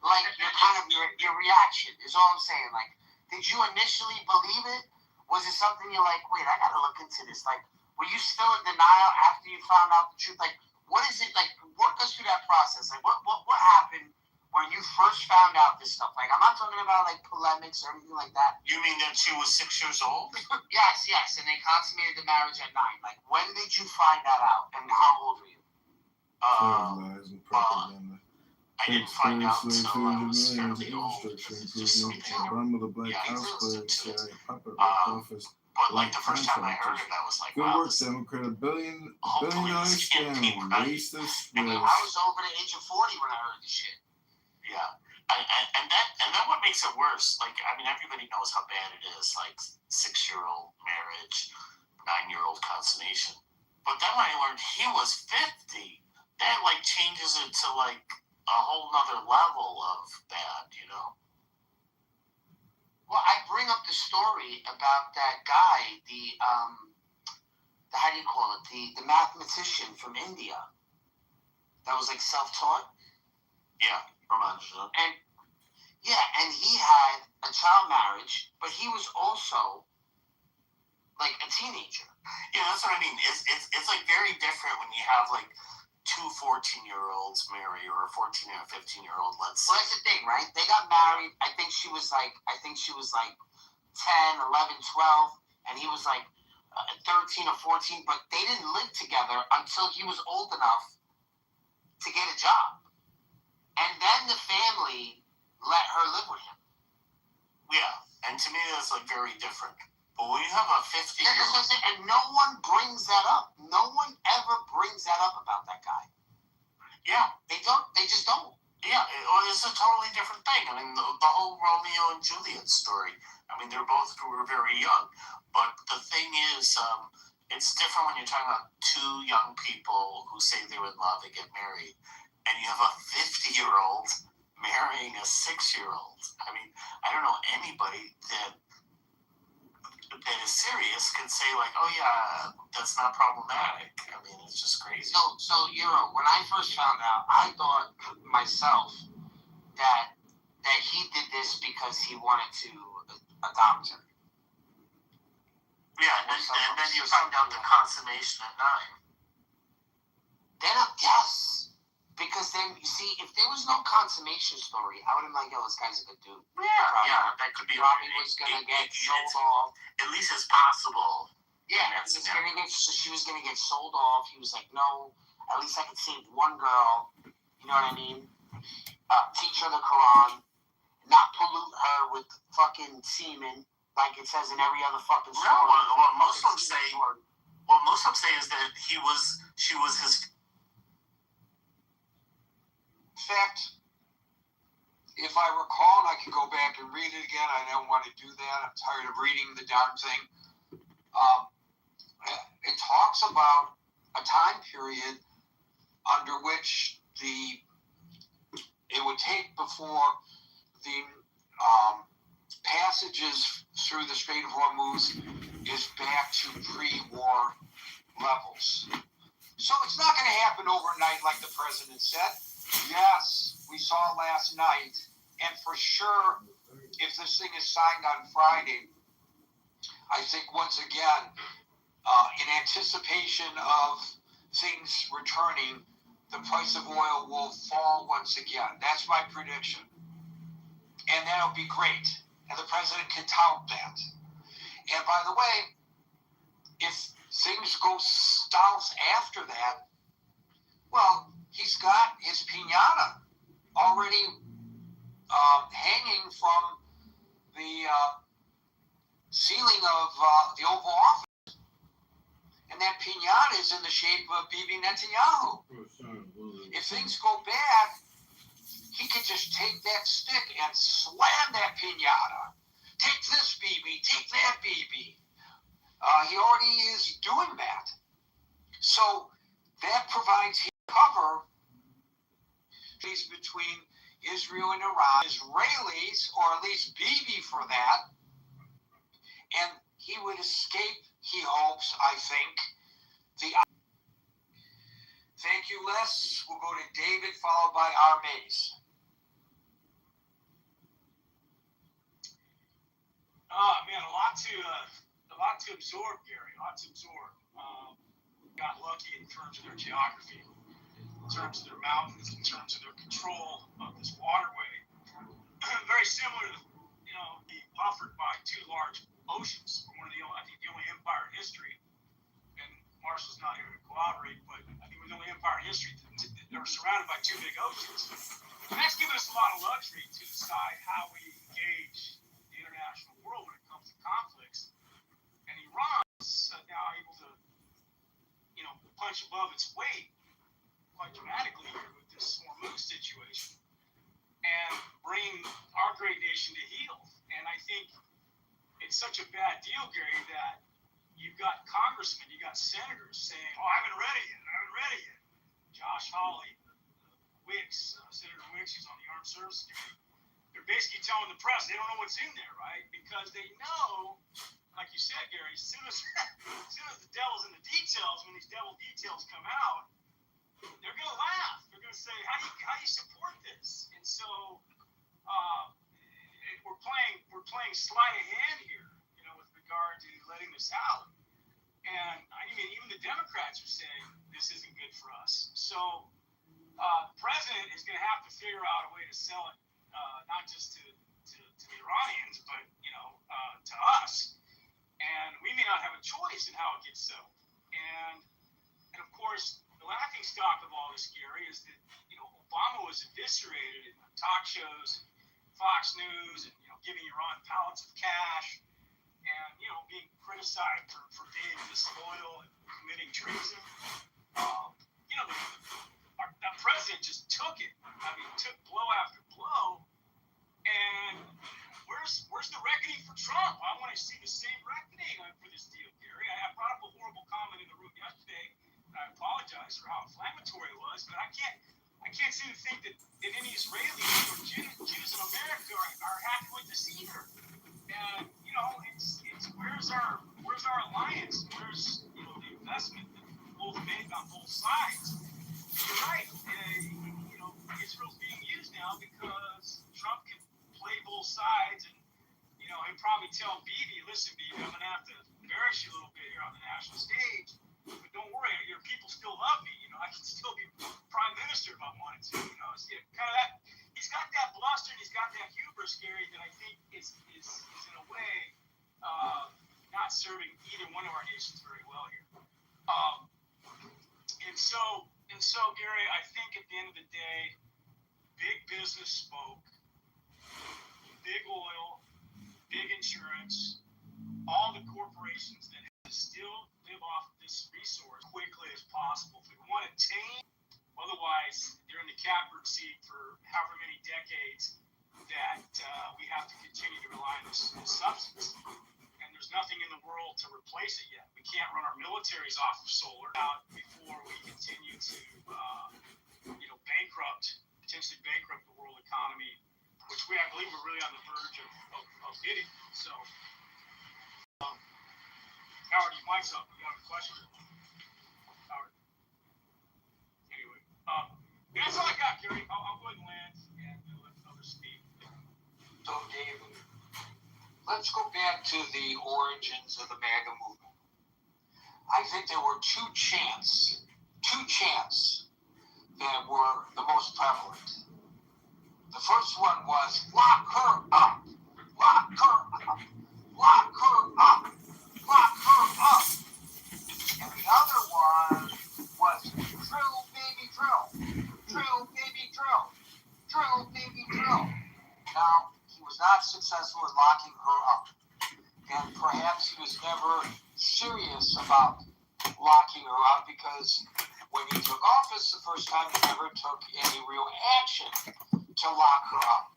Like your reaction is all I'm saying. Like, did you initially believe it? Was it something you're like, wait, I gotta look into this? Like, were you still in denial after you found out the truth? Like, what is it like? Walk us through that process. Like, what happened when you first found out this stuff? Like, I'm not talking about like polemics or anything like that. You mean that she was 6 years old? Yes, and they consummated the marriage at 9. Like, when did you find that out, and how old were you? Lies and propaganda. I didn't find out until I was millions fairly of old. infrastructure It's just improvements. something. Run with a black Yeah, I house listened player, to it. CIA puppet office. But like the first time I heard it, I was like, Good wow, work, this Democrat. $1 billion hopefully this can't be scam. right. Racist. I was over the age of 40 when I heard this shit. Yeah. And then what makes it worse? Like, I mean, everybody knows how bad it is. Like, 6-year-old marriage, 9-year-old consummation. But then when I learned he was 50, that like changes it to like a whole nother level of bad, you know? Well, I bring up the story about that guy, the how do you call it? The mathematician from India that was like self-taught. Yeah, Ramanjana. And he had a child marriage, but he was also like a teenager. Yeah, that's what I mean. It's like very different when you have like 2 14-year-olds marry, or a 14 and a 15-year-old. Well, that's the thing, right? They got married. I think she was like 10, 11, 12, and he was like 13 or 14. But they didn't live together until he was old enough to get a job, and then the family let her live with him. Yeah, and to me that's like very different. But when you have a 50-year-old, and no one brings that up. No one ever brings that up about that guy. Yeah, they don't. They just don't. Yeah, it's a totally different thing. I mean, the whole Romeo and Juliet story. I mean, were very young, but the thing is, it's different when you're talking about 2 young people who say they're in love and get married, and you have a 50-year-old marrying a 6-year-old. I mean, I don't know anybody that is serious can say like, oh yeah, that's not problematic. I mean, it's just crazy. So Euro, when I first found out, I thought myself that he did this because he wanted to adopt her. Yeah, and then you find out the consummation at 9. Then yes, because Because then, you see, if there was no consummation story, I would have been like, yo, this guy's a good dude. Yeah, that could be. Probably was going to get sold off. At least it's possible. Yeah, she was going to get sold off. He was like, no, at least I could save one girl. You know what I mean? Teach her the Quran. Not pollute her with fucking semen, like it says in every other fucking story. No, what Muslims say is that she was his. In fact, if I recall, and I can go back and read it again, I don't want to do that. I'm tired of reading the darn thing. It talks about a time period under which it would take before the passages through the Strait of Hormuz is back to pre-war levels. So it's not going to happen overnight like the president said. Yes, we saw last night, and for sure, if this thing is signed on Friday, I think once again, in anticipation of things returning, the price of oil will fall once again. That's my prediction. And that'll be great. And the president can tout that. And by the way, if things go south after that, well, he's got his piñata already hanging from the ceiling of the Oval Office. And that piñata is in the shape of Bibi Netanyahu. If things go bad, he could just take that stick and slam that piñata. Take this, Bibi. Take that, Bibi. He already is doing that. So that provides cover between Israel and Iran. Israelis, or at least Bibi for that. And he would escape, he hopes, I think. Thank you, Les. We'll go to David, followed by Armaze. Man, a lot to absorb, Gary. A lot to absorb. Got lucky in terms of their geography, in terms of their mountains, in terms of their control of this waterway. Very similar to, being buffered by two large oceans. One of the only empire in history. And Marshall's not here to corroborate, but I think we're the only empire in history that are surrounded by two big oceans. And that's given us a lot of luxury to decide how we engage the international world when it comes to conflicts. And Iran is now able to, punch above its weight quite dramatically here with this Hormuz situation and bring our great nation to heel. And I think it's such a bad deal, Gary, that you've got congressmen, you got senators saying, "Oh, I haven't read it yet." Josh Hawley, Wicks, Senator Wicks, who's on the Armed Services Committee, they're basically telling the press they don't know what's in there, right? Because they know, like you said, Gary, as soon as the devil's in the details, when these devil details come out, they're going to laugh. They're going to say, how do you support this? And so we're playing sleight of hand here, with regard to letting this out. And I mean, even the Democrats are saying this isn't good for us. So the president is going to have to figure out a way to sell it, not just to the Iranians, but to us. And we may not have a choice in how it gets settled. And of course, the laughing stock of all this, Gary, is that Obama was eviscerated in talk shows, Fox News, and giving Iran pallets of cash, and being criticized for being disloyal and committing treason. The president just took it. I mean, took blow after blow. And where's the reckoning for Trump? I want to see the same reckoning for this deal, Gary. I brought up a horrible comment in the room yesterday, and I apologize for how inflammatory it was, but I can't seem to think that any Israelis or Jews in America are happy with this either. And it's where's our alliance? Where's the investment that both make on both sides? You're right. Israel's being used now because Trump can play both sides, and he'll probably tell Bibi, "Listen, Bibi, I'm gonna have to embarrass you a little bit here on the national stage, but don't worry, your people still love me. I can still be prime minister if I want sides. You know, it's kind of that. He's got that bluster and he's got that hubris, Gary, that I think is in a way not serving either one of our nations very well here. And so, Gary, I think at the end of the day, big business spoke, big oil, big insurance, all the corporations that have to still live off this resource quickly as possible. If we want to tame, otherwise they're in the catbird seat for however many decades that we have to continue to rely on this substance. And there's nothing in the world to replace it yet. We can't run our militaries off of solar out before we continue to, potentially bankrupt the world economy, which I believe we're really on the verge of hitting. So, Howard, you might something. You have a question? Howard. Anyway, that's all I got, Gary. I'll go ahead and land and let others speak. So, Dave, let's go back to the origins of the MAGA movement. I think there were two chants that were the most prevalent. The first one was, lock her up, lock her up, lock her up, lock her up. And the other one was, drill, baby, drill, drill, baby, drill, drill, baby, drill. Now, he was not successful in locking her up. And perhaps he was never serious about locking her up because when he took office the first time, he never took any real action to lock her up.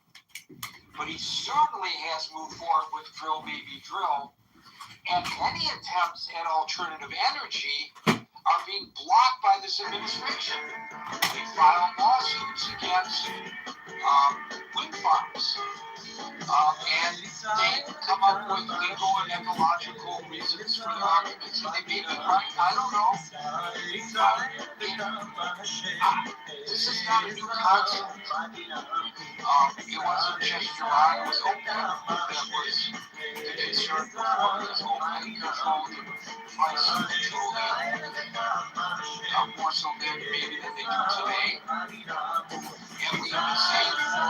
But he certainly has moved forward with Drill Baby Drill, and any attempts at alternative energy are being blocked by this administration. They filed lawsuits against wind farms. And they come up with legal and ecological reasons for their arguments. They may be right, I don't know. This is not a new concept. It wasn't just Iran, it was OPEC that was the concern for because OPEC controlled the price of petroleum, more so maybe than they do today. And we have been saying for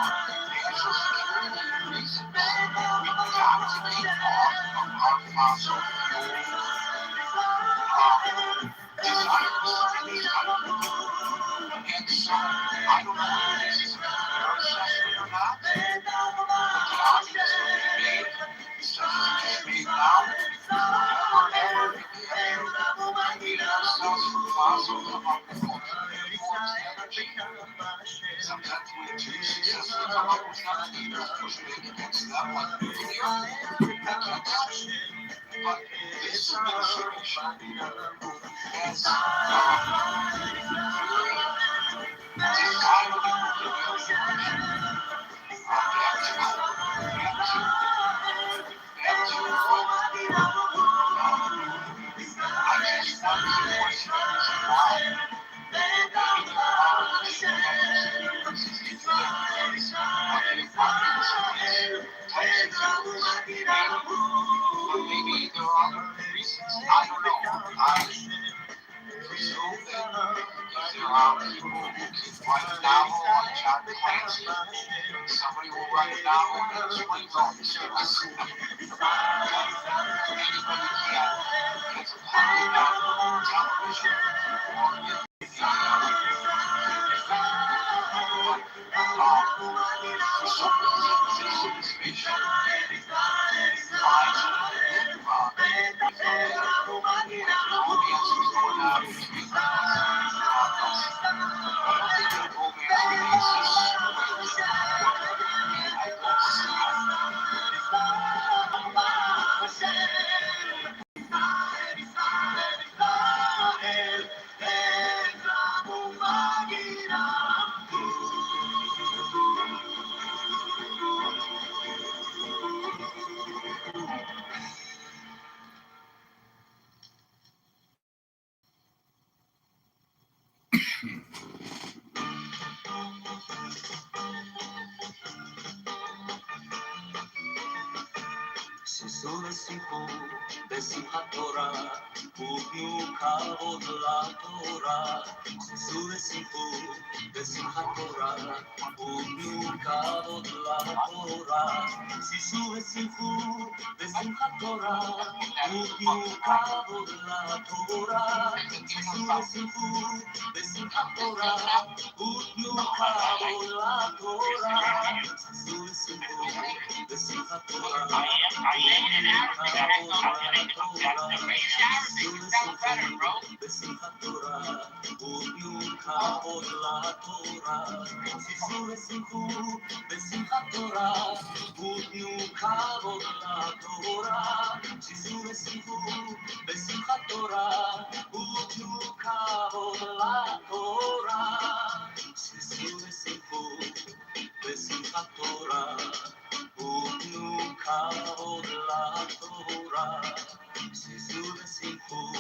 national security reasons, we've got to get off of our fossil fuel desires in this country. And so, I don't know if this is a fair assessment or not, but the arguments that we made, such as it is made now, forever and ever, leading ourselves from fossil, come up with alternative forms of energy. Sometimes we have too successfully come up with other leaders push back against them, like nuclear. But this administration has decided to maybe there are other reasons. I don't know. I presume that if there are people who can write a novel like John Clancy, somebody will write a novel that explains all this to us. Anybody can. It's apparently not on television or in the for some reason, this administration finds it romance was going on between the I don't think that romance really exists the way it did before, and I don't see Sesuna sipo, besiha Torah. ותנו כבוד לתורה, שישו ושמחו בשמחת תורה, ותנו כבוד לתורה, שישו ושמחו בשמחת תורה, ותנו כבוד לתורה, שישו ושמחו בשמחת תורה, ותנו כבוד לתורה, שישו ושמחו בשמחת תורה, בשמחת תורה, ותנו כבוד לתורה, שישו ושמחו בשמחת תורה, ותנו כבוד לתורה, שישו ושמחו בשמחת תורה, ותנו כבוד לתורה, שישו ושמחו בשמחת תורה, ותנו כבוד לתורה, שישו ושמחו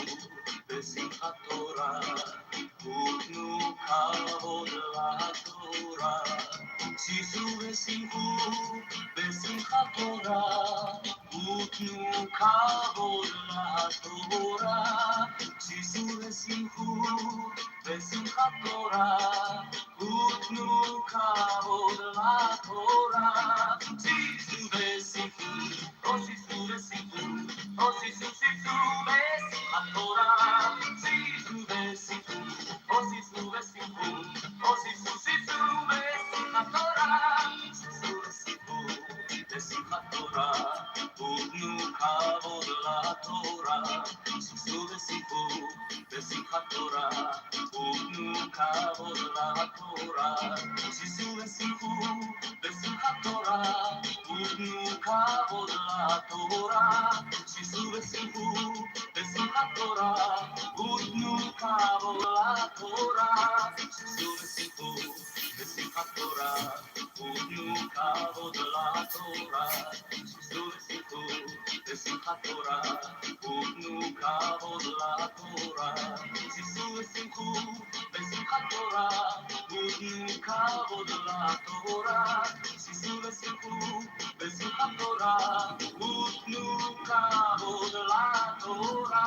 בשמחת תורה, ותנו כבוד לתורה, שישו ושמחו בשמחת תורה, ותנו כבוד לתורה, שישו ושמחו בשמחת תורה, ותנו כבוד לתורה, שישו ושמחו, או שישו ושמחו, או שישו בשמחת תורה, שישו ושמחו, או שישו ושמחו, או שישו בשמחת תורה, שישו ושמחו בשמחת תורה, ותנו כבוד לתורה, שישו ושמחו בשמחת תורה, ותנו כבוד לתורה, שישו ושמחו בשמחת תורה, ותנו כבוד לתורה, שישו ושמחו בשמחת תורה, ותנו כבוד לתורה, שישו ושמחו בשמחת תורה, ותנו כבוד לתורה, שישו ושמחו בשמחת תורה, ותנו כבוד לתורה, שישו ושמחו בשמחת תורה, ותנו כבוד לתורה, שישו ושמחו בשמחת תורה, ותנו כבוד לתורה.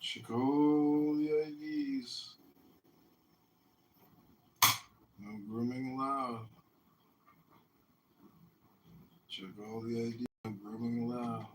Check all the IDs. No grooming allowed. Check all the IDs. No grooming allowed.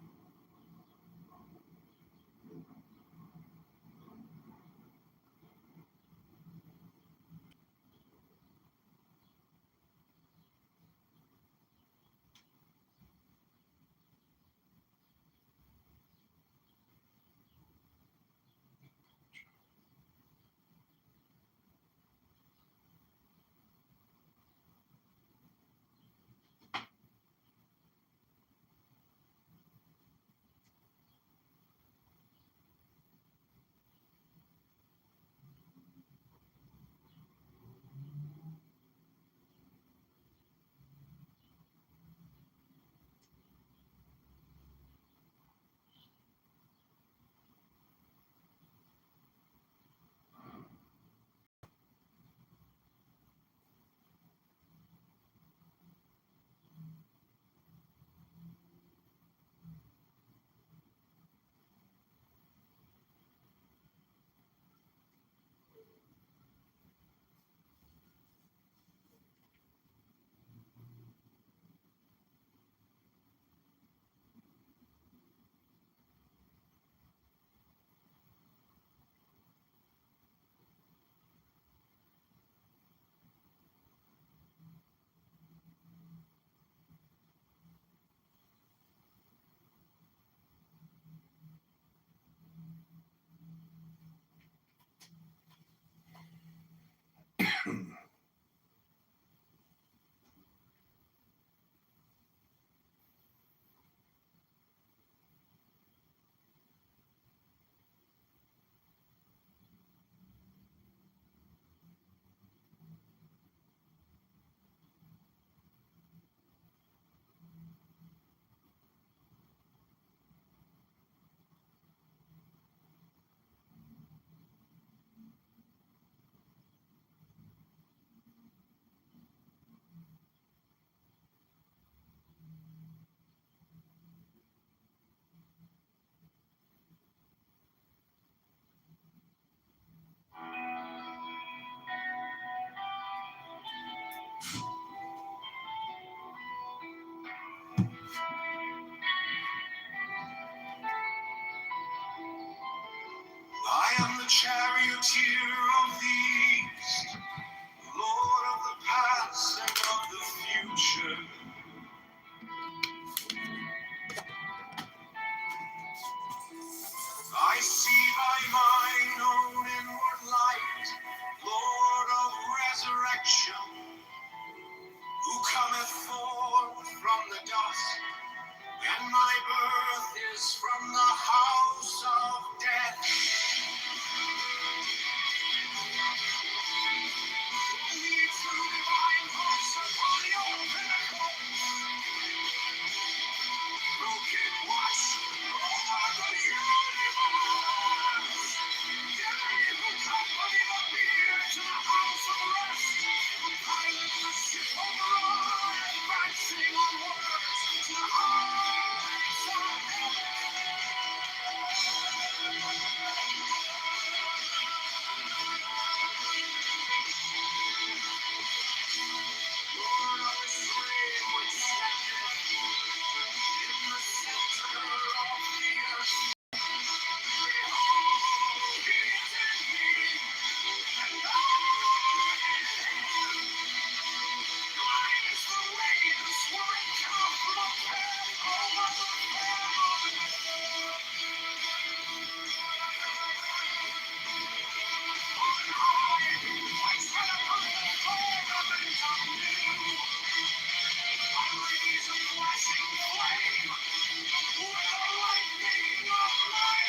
am the charioteer of the east, Lord of the past and of the future. I see by mine own inward light, Lord of resurrection, who cometh forth from the dust, and my birth is from the house of death. Lead through divine voice upon your pinnacles, who can watch over the universe. They who company the beer to the house of rest, who pilot the ship over all, advancing onwards to the heights of Lord of the stream which standeth in the center of the earth. Behold, he is in me, and I in him. Mine is the waves were come from heaven over the firmament. On high, I tread upon the firmament of new. I raise a flashing flame with the lightning of my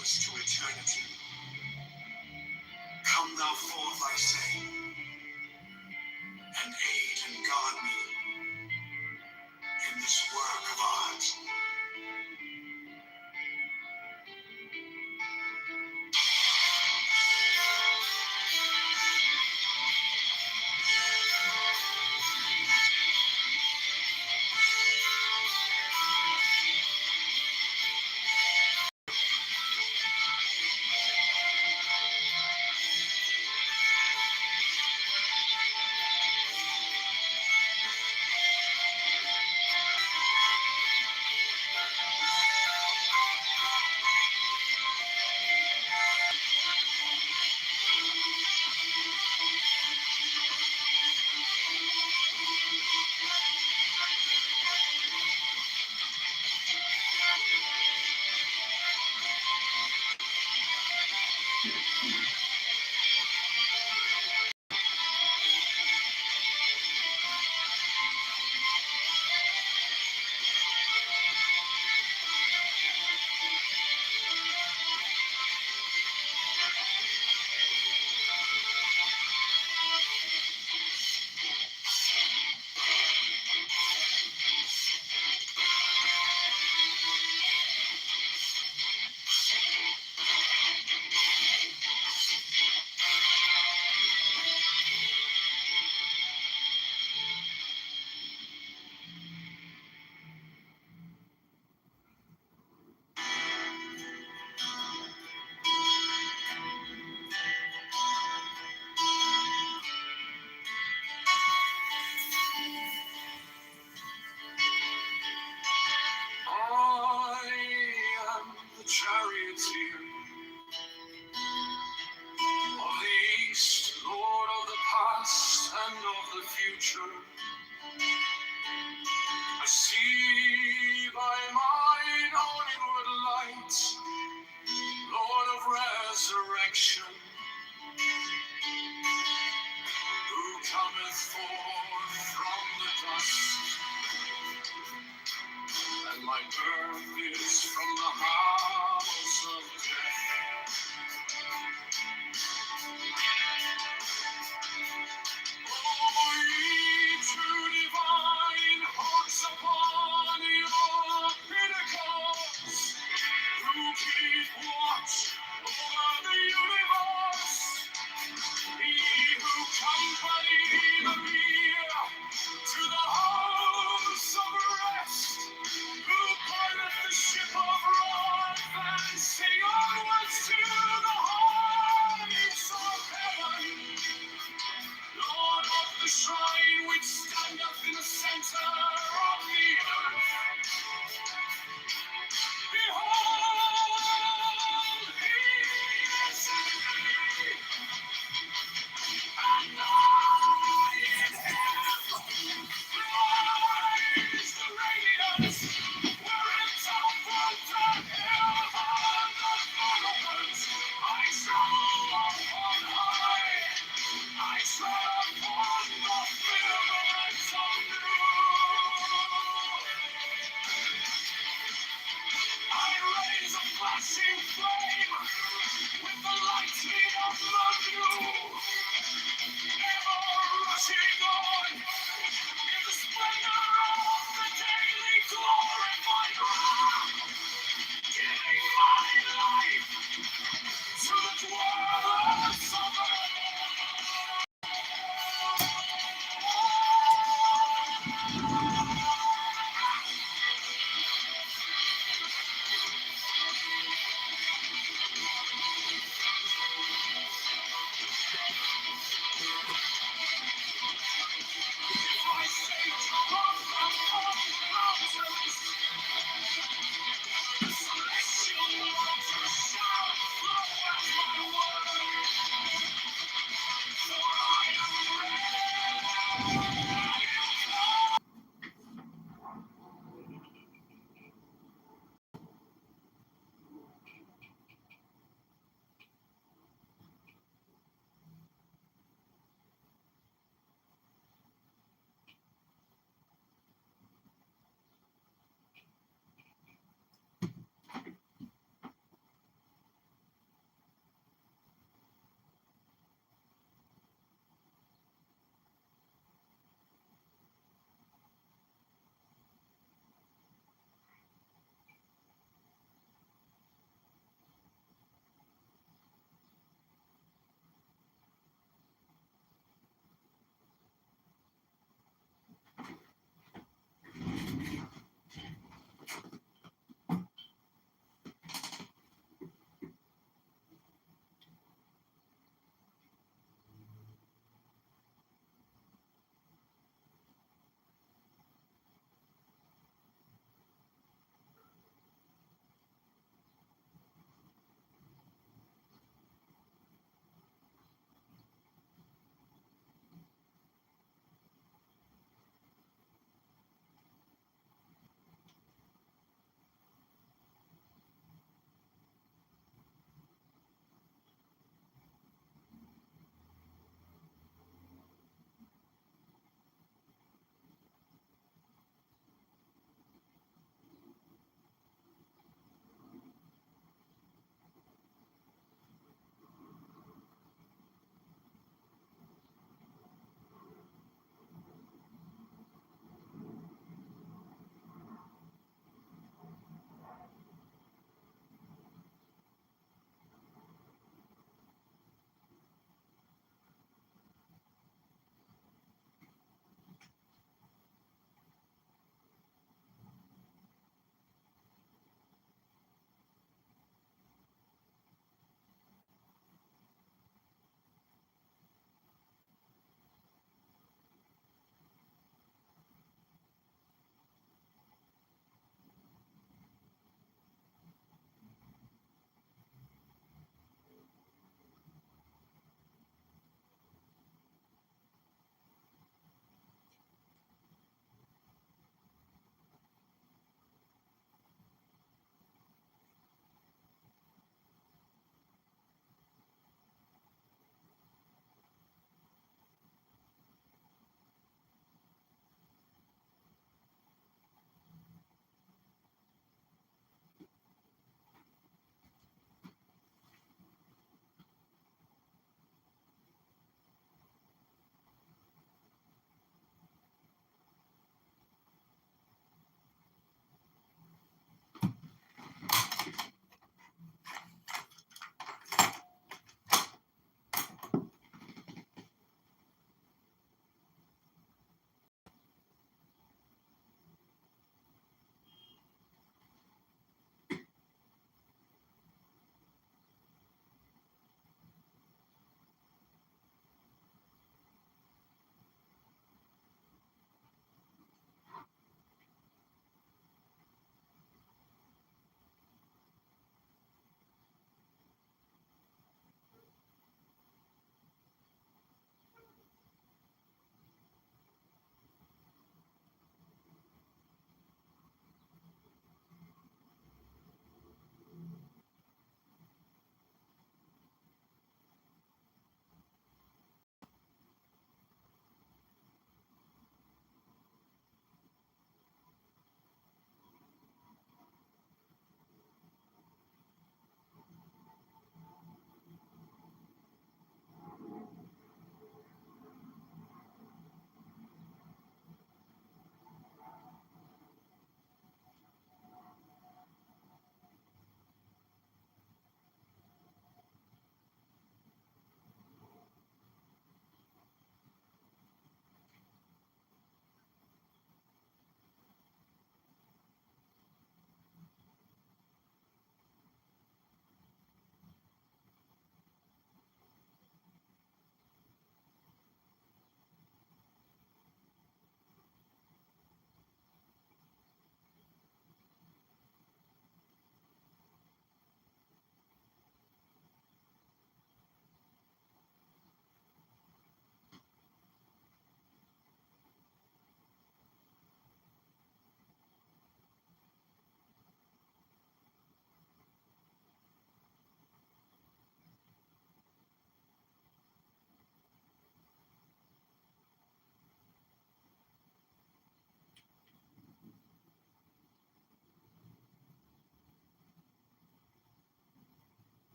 To eternity. Come thou forth, I say, and aid and guard me in this work of art. see by mine own inward light, Lord of resurrection, who cometh forth from the dust, and my birth is from the house of death. O ye true divine hearts upon your pinnacles, who keep watch over the universe, ye who company the bier to the house of rest, who pilot the ship of wrath and sing onwards to the heights of heaven, Lord of the shrine which standeth in the center of the earth. Behold, he is in me, and I in him. Praise the radiance, wherein toppled the hills and the mountains. I travel on high. I tread upon the firmament of I raise a flashing flame with the lightning of the new, ever rushing on in the splendor of the daily glorified wrath, giving my life to the dwellers of earth. I say to run from the mountains, the celestial waters shall flow at my word. For I am ready.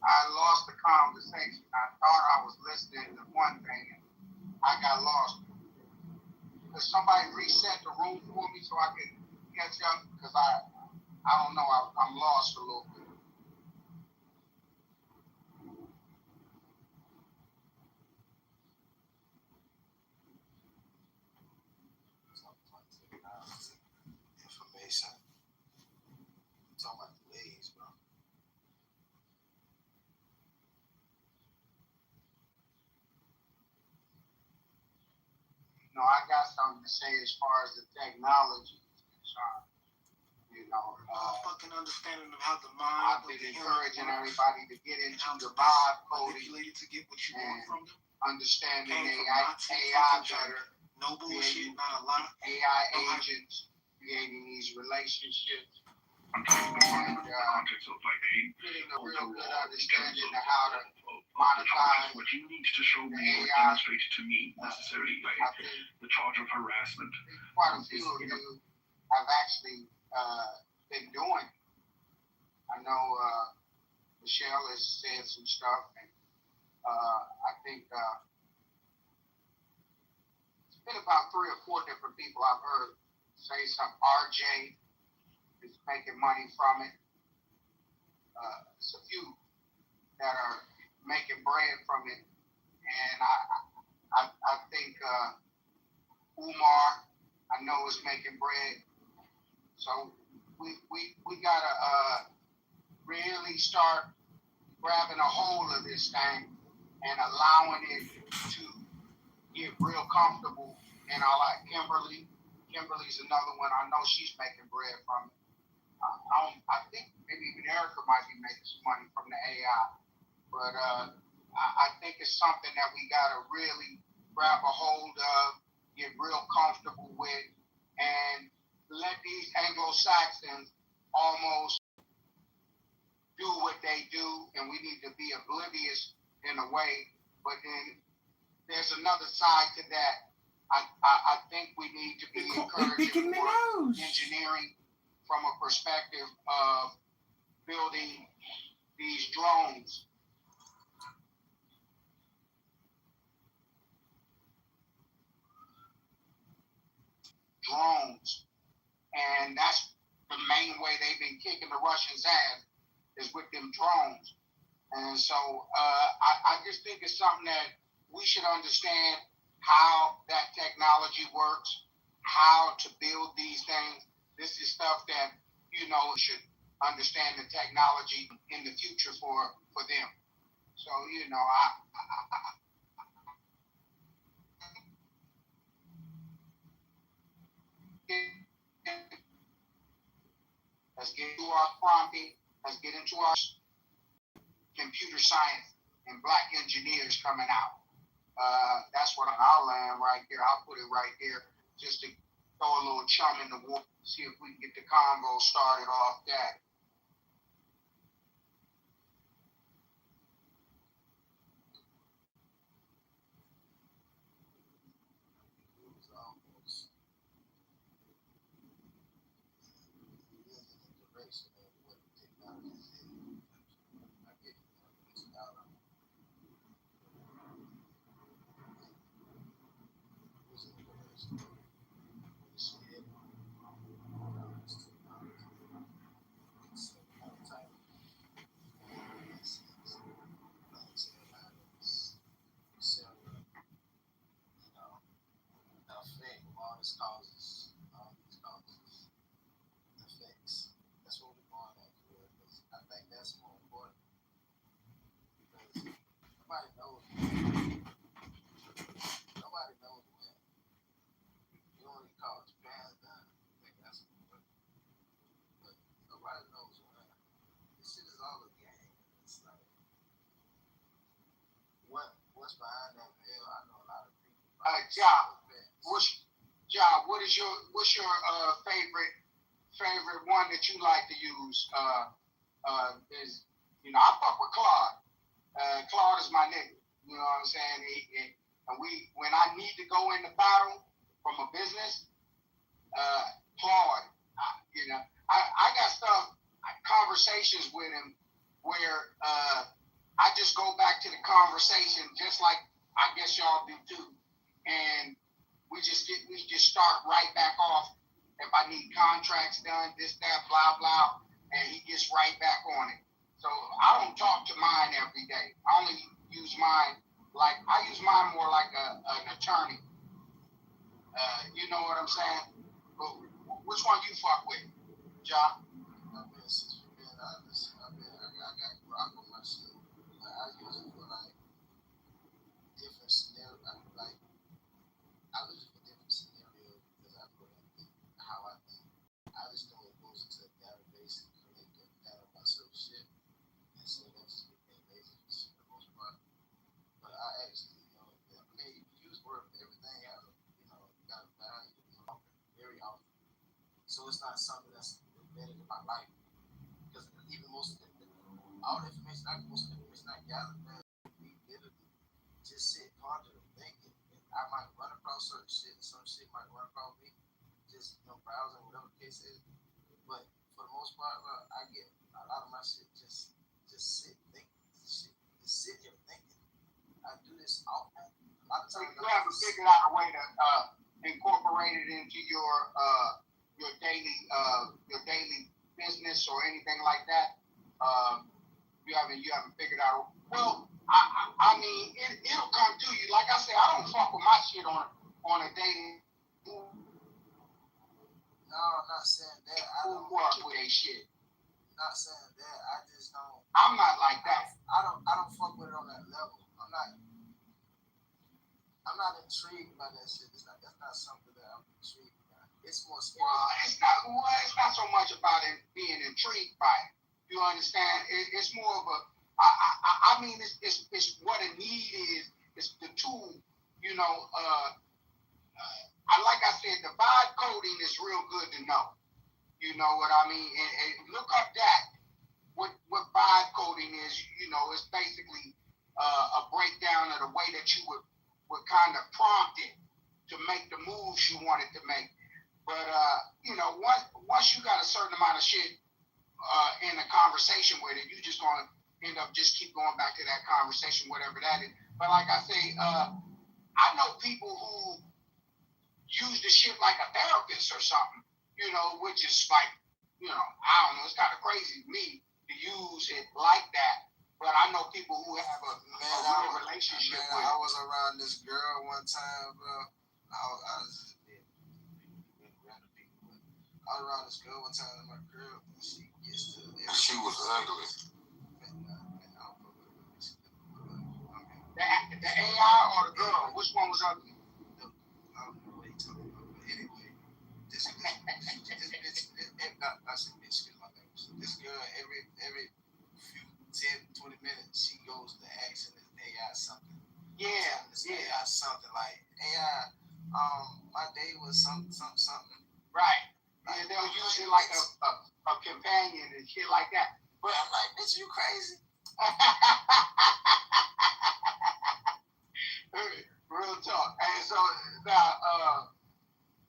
I lost the conversation. I thought I was listening to one thing, and I got lost. Could somebody reset the room for me so I can catch up? Because I don't know. I'm lost a little bit. Information. I'm talking about delays, bro. You know, I got something to say as far as the technology is concerned. You know, fucking understanding of how the mind I've been encouraging everybody to get into the vibe coding to get what you want from them. understanding Came from AI better, no bullshit, not a lot. AI agents, creating these relationships, and getting a real good understanding of how to monetize what you need to show me or AI. demonstrate to me necessarily, like I think the charge of harassment. quite a few of you have actually been doing. I know Michelle has said some stuff, and I think it's been about 3 or 4 different people I've heard say something. RJ is making money from it. It's a few that are making bread from it, and I think Umar, I know, is making bread. So we gotta really start grabbing a hold of this thing and allowing it to get real comfortable. And I like Kimberly. Kimberly's another one. I know she's making bread from it. I think maybe even Erica might be making some money from the AI. But I think it's something that we gotta really grab a hold of, get real comfortable with, and let these Anglo-Saxons almost do what they do, and we need to be oblivious in a way. But then there's another side to that. I think we need to be encouraging more engineering from a perspective of building these drones. And that's the main way they've been kicking the Russians' ass, is with them drones. And so I just think it's something that we should understand how that technology works, how to build these things. This is stuff that, you know, should understand the technology in the future for them. So, you know, let's get into our prompting. Let's get into our computer science and black engineers coming out. That's what I'll land right there. I'll put it right there just to throw a little chum in the water, see if we can get the convo started off that. Causes effects. That's what we're going at here, because I think that's more important, because nobody knows when. You only cause bad done. I think that's important. But nobody knows when. This shit is all a game. It's like, what's behind that veil? I know a lot of people. What's your favorite one that you like to use? Is, you know, I fuck with Claude. Claude is my nigga. You know what I'm saying? And when I need to go into battle from a business, Claude. You know, I got conversations with him where I just go back to the conversation, just like I guess y'all do too, and we just start right back off. If I need contracts done, this, that, blah, blah, and he gets right back on it. So I don't talk to mine every day. I only use mine I use mine more like an attorney. You know what I'm saying? But which one you fuck with, John? I got Grok on my shit. I use it for different scenarios. I use it for different scenarios because I put in how I think. I just know it goes into a database and collect the data about certain shit. And so that's just became lazy for the most part. But I actually, you use Word for everything has got a value, very often. So it's not something that's embedded in my life. Because even all the information I gather, man, we literally just sit, ponder, and think it. And I might run across certain shit, and some shit might run across me, just browsing, whatever the case is. But for the most part, I get a lot of my shit just sit, think, just sit here thinking. I do this often. A lot of times you haven't figured out a way to incorporate it into your daily business or anything like that. You haven't figured out. Well, I mean, it'll come to you. Like I said, I don't fuck with my shit on a daily. No, I'm not saying that. I don't fuck with that shit. Not saying that. I just don't. I'm not like that. I don't fuck with it on that level. I'm not intrigued by that shit. That's not something that I'm intrigued by. It's more scary. It's not so much about it being intrigued by it. You understand? It's more of a. I mean, it's what a need is. It's the tool. Like I said, the vibe coding is real good to know. You know what I mean? And look up that. What vibe coding is? It's basically a breakdown of the way that you would kind of prompt it to make the moves you wanted to make. But once you got a certain amount of shit in a conversation with it, you just gonna end up just keep going back to that conversation, whatever that is. But like I say, I know people who use the shit like a therapist or something, which is like, I don't know, it's kind of crazy to me to use it like that. But I know people who have a real relationship with it. I was around this girl one time, bro. I was around this girl one time, and my girl, she gets to. She was ugly. The AI or the girl? Which one was ugly? I don't know what he's talking about. But anyway, this bitch, this girl, every few 10, 20 minutes, she goes to ask this AI something. Yeah. AI something like, AI, my day was something. Right. And they'll use it like a companion and shit like that. But I'm like, bitch, you crazy? Real talk. And so now,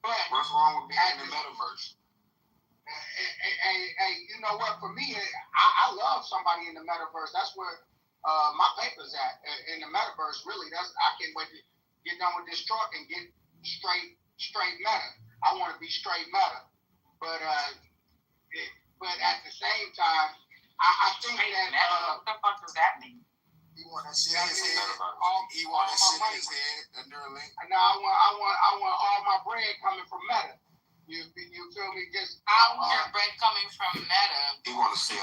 but what's wrong with being in the metaverse? Hey, you know what? For me, I love somebody in the metaverse. That's where my paper's at. In the metaverse, really. I can't wait to get done with this truck and get straight meta. I want to be straight meta. But at the same time, I think that what the fuck does that mean? He want to sit his head. He want to sit his head under a link. No, I want all my bread coming from Meta. You feel me? Just I want your bread coming from Meta. He want to see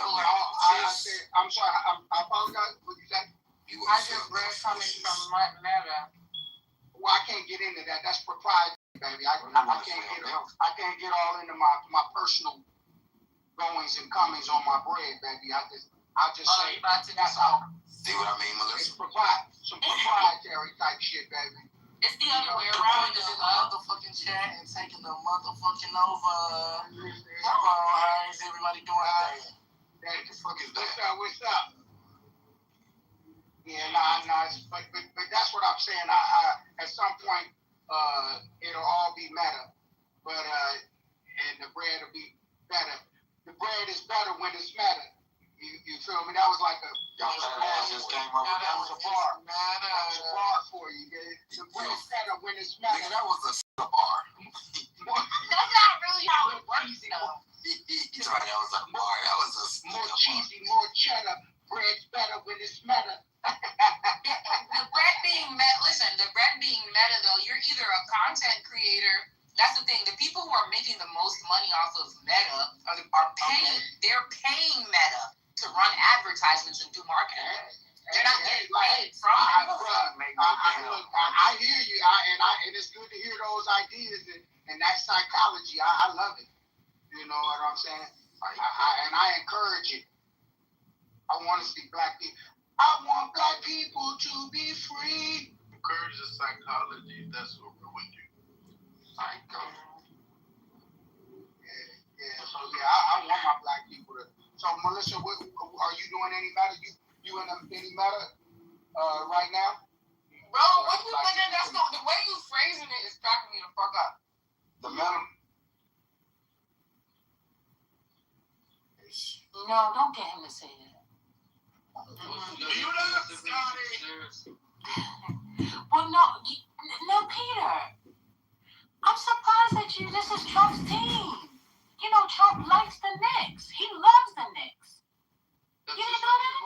I'm sorry. I apologize. What you say? I get bread coming from Meta. Well, I can't get into that. That's proprietary, baby. I can't get all into my personal goings and comings on my bread, baby. I just say that's all. See what I mean, Melissa? Some proprietary type shit, baby. It's the other way around. Just in the motherfucking chat and taking the motherfucking over. How is everybody doing today? What's up? Yeah, but that's what I'm saying. At some point, it'll all be meta, but and the bread will be better. The bread is better when it's meta. You feel feel me? That was like a just came up with that was a bar. That was a bar for you, dude. When it's better, when it's better. Nigga, that was a bar. That's not really how it works, though. He's right, that was a bar. That was a More cheesy, more cheddar. Bread's better when it's meta. The bread being meta, listen, the bread being meta, though, you're either a content creator. That's the thing. The people who are making the most money off of Meta are paying. They're paying Meta to run advertisements and do marketing. They're not getting paid from it. I hear you, and it's good to hear those ideas and that psychology. I love it. You know what I'm saying? And I encourage it. I want to see black people. I want black people to be free. Encourage the psychology. That's what we're with you. Psycho. Yeah. So I want my black people to. So Melissa, what, are you doing any meta? You in any meta right now? Bro, what you thinking? That's not the way you phrasing it is cracking me the fuck up. The meta. No, don't get him to say that. Well, no, Peter. I'm surprised that this is Trump's team. You know, Trump likes the Knicks. He loves the Knicks. You didn't know that?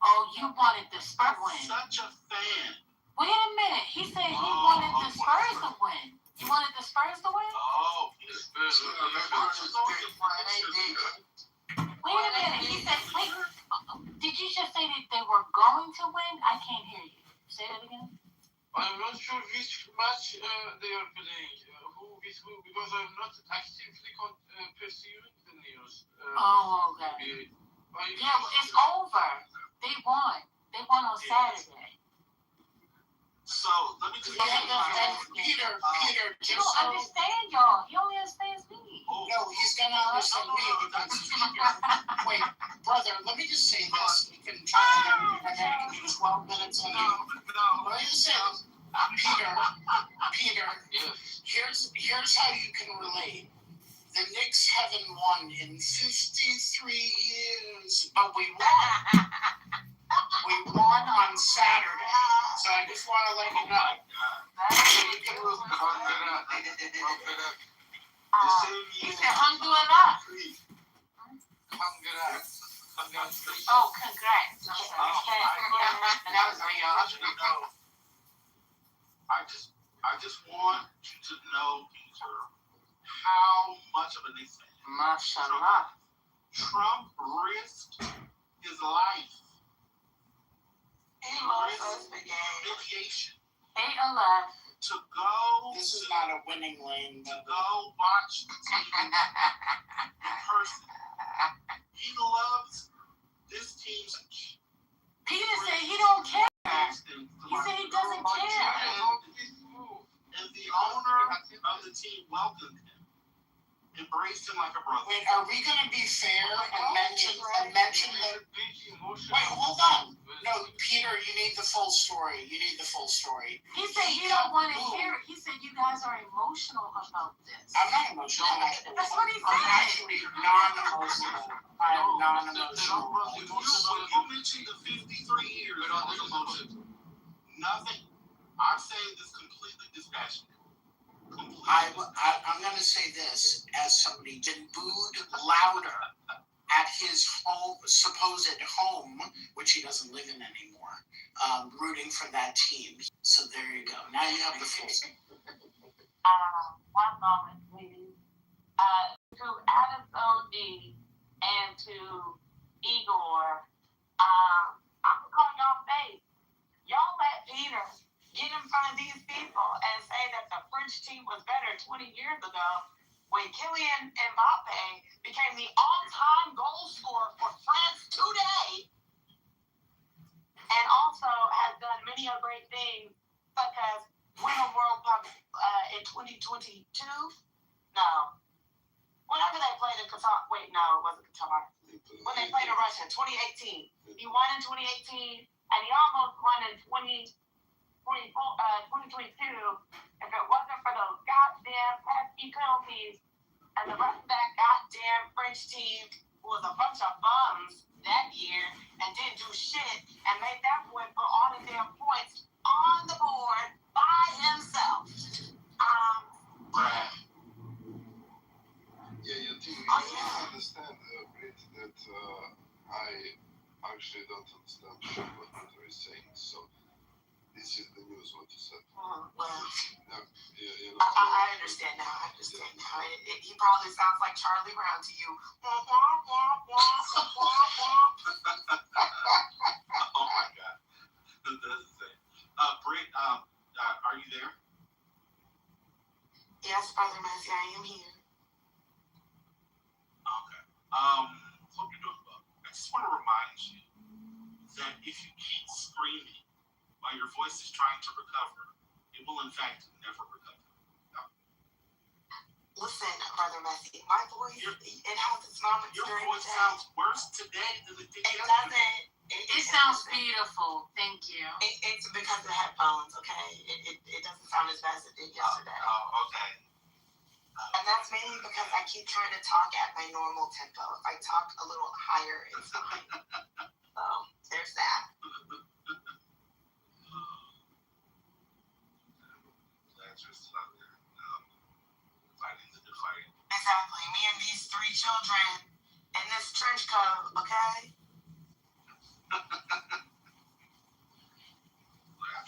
Oh, you wanted the Spurs to win. Such a fan. Wait a minute. He said he wanted the Spurs to win. You wanted the Spurs to win? Oh, he's Wait a minute. He said, did you just say that they were going to win? I can't hear you. Say that again. I'm not sure which match they are playing. Who with who? Because I'm not actively pursuing the news. Oh, okay. Yeah, it's over. They won. They won on Saturday. So let me just Peter, You don't understand, y'all. He only understands me. No, he's gonna understand me because wait, brother, let me just say this. You can try to give you 12 minutes on you. Let me just say this. Peter, here's how you can relate. The Knicks haven't won in 53 years, but we won. We won on Saturday, so I just want to let you know. You can He said, Alhamdulillah. Oh, congrats. And that was real. I just want you to know, Peter, how much of a Knicks fan. Mashallah. Trump risked his life. He lost us the game. Vacation. 8-11. To go. This is not a winning lane. To go watch the team in person. He loves this team. Peter said he don't care. He said he doesn't care. And the owner of the team welcomed him. Embraced him like a brother. Wait, are we gonna be fair and mention that? Wait, hold on. No, Peter, you need the full story. He said he don't want to hear it. He said you guys are emotional about this. I'm not emotional. That's what he said. I'm actually non-emotional. I am non-emotional. You mentioned the 53 years of emotions. Nothing. I'm saying this completely dispassionate. I'm going to say this as somebody been booed louder at his supposed home, which he doesn't live in anymore, rooting for that team. So there you go. Now you have the full. One moment, please. To Adam OD and to Igor, I'm going to call y'all face. Y'all let Peter get in front of these people and say that the French team was better 20 years ago when Kylian Mbappe became the all-time goal scorer for France today and also has done many great things such as win a World Cup in 2022. No. Whenever they played in Qatar. Wait, no, it wasn't Qatar. When they played in Russia, 2018. He won in 2018 and he almost won in 2022, if it wasn't for those goddamn pesky penalties And the rest of that goddamn French team was a bunch of bums that year and didn't do shit and made that boy put all the damn points on the board by himself. Yeah, you understand, Brit, that I actually don't understand shit what Twitter is saying. So this is the news what you said. Well, Yeah, I understand now. I understand now. He probably sounds like Charlie Brown to you. Oh my God. That's insane. Britt, are you there? Yes, Brother Messi, I am here. Okay. Hope you're doing well. I just want to remind you that if you keep screaming while your voice is trying to recover, it will in fact never recover. Listen, Brother Messi, my voice, it has its moments Your during voice the day. sounds worse today than it did It yesterday. doesn't. It sounds beautiful. Thank you. It's because of the headphones, okay? It doesn't sound as bad as it did yesterday. Oh, okay. And that's mainly because I keep trying to talk at my normal tempo. If I talk a little higher, it's fine. So, there's that. Glad you're still out there. Fighting the good fight. Exactly. Me and these 3 children in this trench coat, okay? I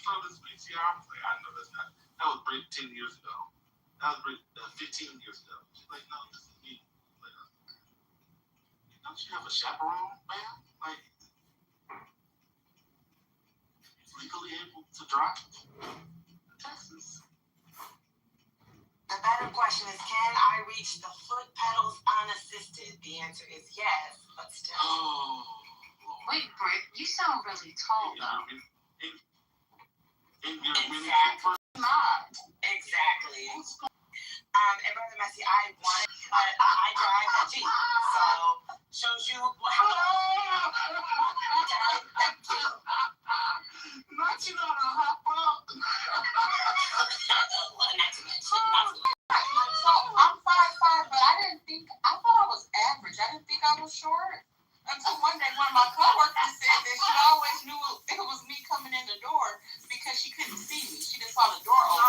saw this VCR. I was like, I know that's not. That was Brit 10 years ago. That was Brit 15 years ago. She's like, no, this is me. Like, don't you have a chaperone, man? Like, he's legally able to drive in Texas. The better question is, can I reach the foot pedals unassisted? The answer is yes, but still. Oh, Wait, Britt, you sound really tall though. Exactly. Not. Exactly. And Brother Messi, I drive a Jeep, so shows you how. Not you gotta hop up. I'm 5'5", but I thought I was average. I didn't think I was short. Until one day one of my coworkers said that she always knew it was me coming in the door because she couldn't see me. She just saw the door open.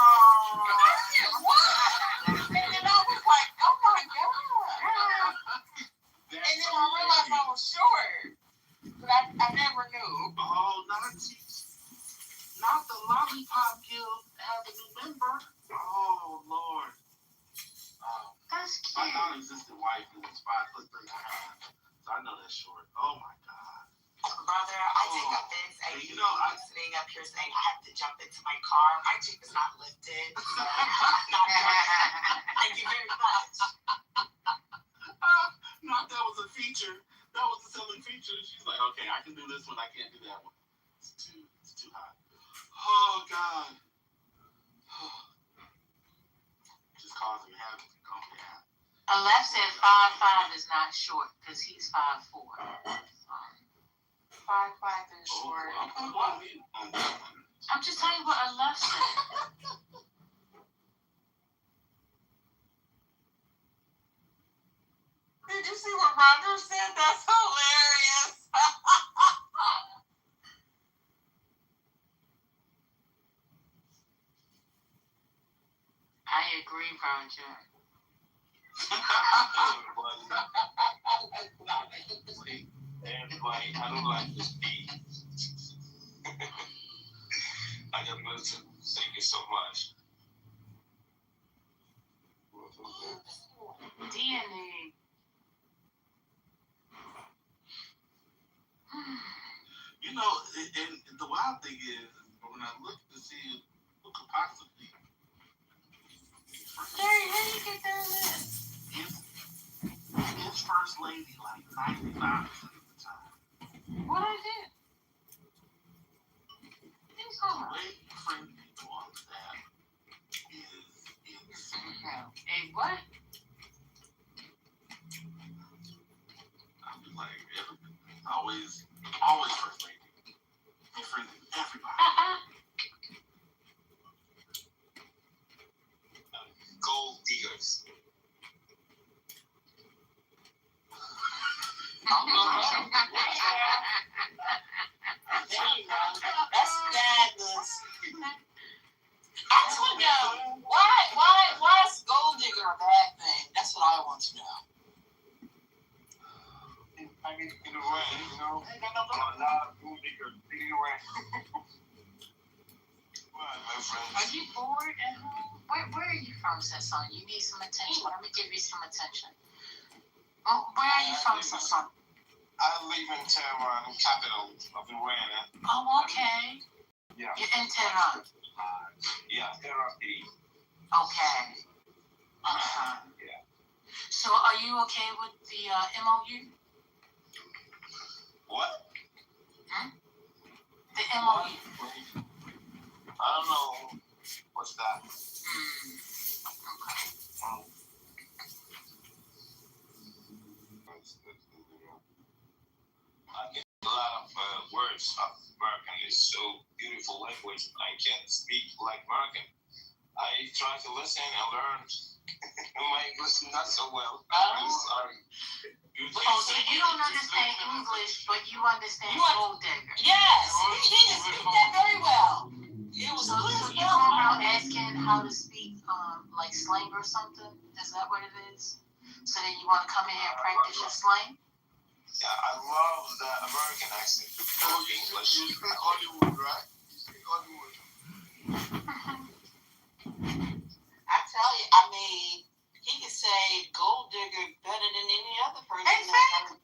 And I said, what? And then I was like, oh my God. And then I realized I was short. But I never knew. Oh, not the Lollipop Guild has a new member. Oh, Lord. That's cute. My non-existent wife is 5'3.5". So I know that's short. Oh my God. Brother, I take offense at you sitting up here saying I have to jump into my car. My Jeep is not lifted. So I'm not jumping. Thank you very much. Not that was a feature. That was a selling feature. She's like, okay, I can do this one. I can't do that one. It's too hot. Oh God. Just causing havoc. Oh yeah. Aleph said 5'5" is not short because he's 5'4". 5'5" is short. I'm just telling you what Aleph said. Did you see what Roger said? That's hilarious. I agree, Roger. Everybody, I don't like this beat. I just want to thank you so much. DNA. You know, and the wild thing is, when I look to see who could possibly. Jerry, how you get that list? His first lady, like 95% of the time. What I did? The way you frame people on staff is insane. Hey, what? I'm just like, always first lady. Be friends with everybody. Gold diggers. There you go. That's fabulous. I just want to know why is gold digger a bad thing? That's what I want to know. I mean, in a way, you know, I'm not a gold digger. In a way. What, my friend? Are you bored at home? Where are you from, Sasson? You need some attention. Let me give you some attention. Oh, where are you from, Sasson? I live in Tehran, capital of Iran. Oh, okay. Yeah. You're in Tehran. Yeah, Tehran. Okay. Yeah. So, are you okay with the MOU? What? The MOU. I don't know. What's that? I get a lot of words of American. It's so beautiful language. I can't speak like American. I try to listen and learn. My English is not so well. I'm sorry. Oh, so you don't understand English, but you understand gold digger. Yes, he can speak that very well. It was So good. you go around asking how to speak like slang or something? Is that what it is? So then you want to come in here and practice your slang? Yeah, I love the American accent. Oh, you speak Hollywood, right? You speak Hollywood. I tell you, I mean, he can say gold digger better than any other person. Exactly.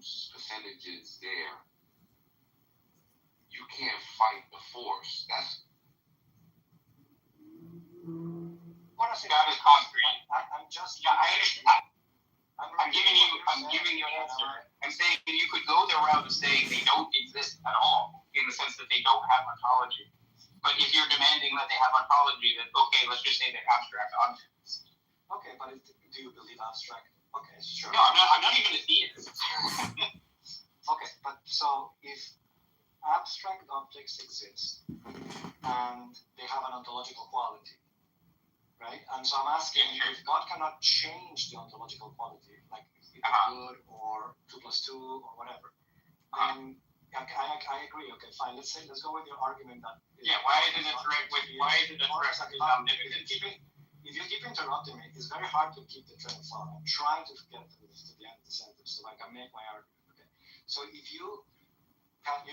Percentages there. You can't fight the force. That's What I say, that is concrete. I'm just. Yeah, I understand. I'm giving you an answer. I'm saying you could go the route of saying they don't exist at all, in the sense that they don't have ontology. But if you're demanding that they have ontology, then okay, let's just say they're abstract objects. Okay, but do you believe abstract? Okay, sure. No, I'm not even a theist. Okay, but so if abstract objects exist and they have an ontological quality, right? And so I'm asking, if God cannot change the ontological quality, like if it's good or 2 + 2 or whatever, then I agree. Okay, fine. Let's go with your argument that. Yeah, why is it a threat is omnipotent? If you keep interrupting me, it's very hard to keep the train of thought. I'm trying to get to the end of the sentence so I can make my argument. Okay, so if you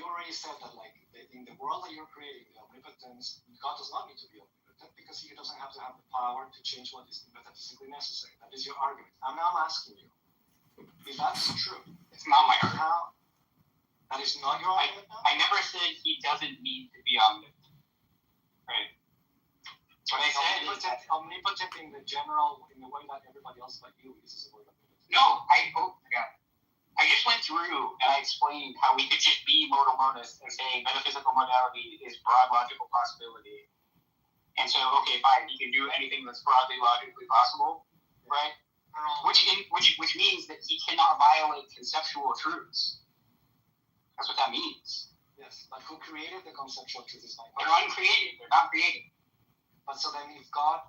already said that, like, in the world that you're creating, the omnipotence, God does not need to be omnipotent because he doesn't have to have the power to change what is metaphysically necessary. That is your argument. And now I'm asking you, if that's true, it's not my argument. That is not your argument now? I never said he doesn't need to be omnipotent. Right. What I said is omnipotent in the general, in the way that everybody else but you uses the word omnipotent. No, I just went through and I explained how we could just be modal monists and say metaphysical modality is broad logical possibility. And so, okay, fine, he can do anything that's broadly logically possible, right? Which means that he cannot violate conceptual truths. That's what that means. Yes, but who created the conceptual truth is my question. They're uncreated. They're not created. But so then, if God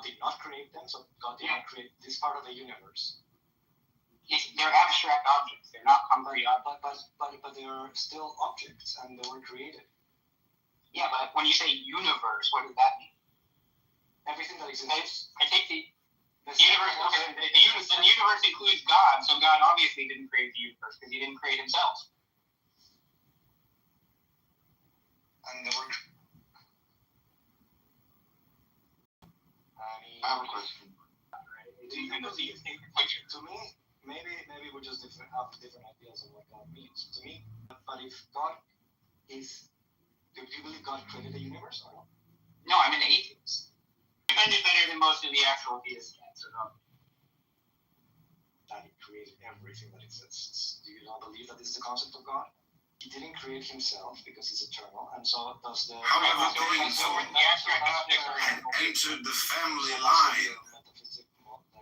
did not create them, so God did not create this part of the universe. They're abstract objects. They're not concrete objects. But they're still objects, and they were created. Yeah, but when you say universe, what does that mean? Everything that exists. I take the universe. Okay, the universe includes God, so God obviously didn't create the universe because he didn't create himself. And there were. I have a question. To me, maybe we just have different ideas of what God means. To me, but if God is, do you believe God created the universe or not? No, I'm an atheist. I find it better than most of the actual theists answer. That he created everything that exists. Do you not believe that this is the concept of God? He didn't create himself because he's eternal, and so does the. However, entered the family line.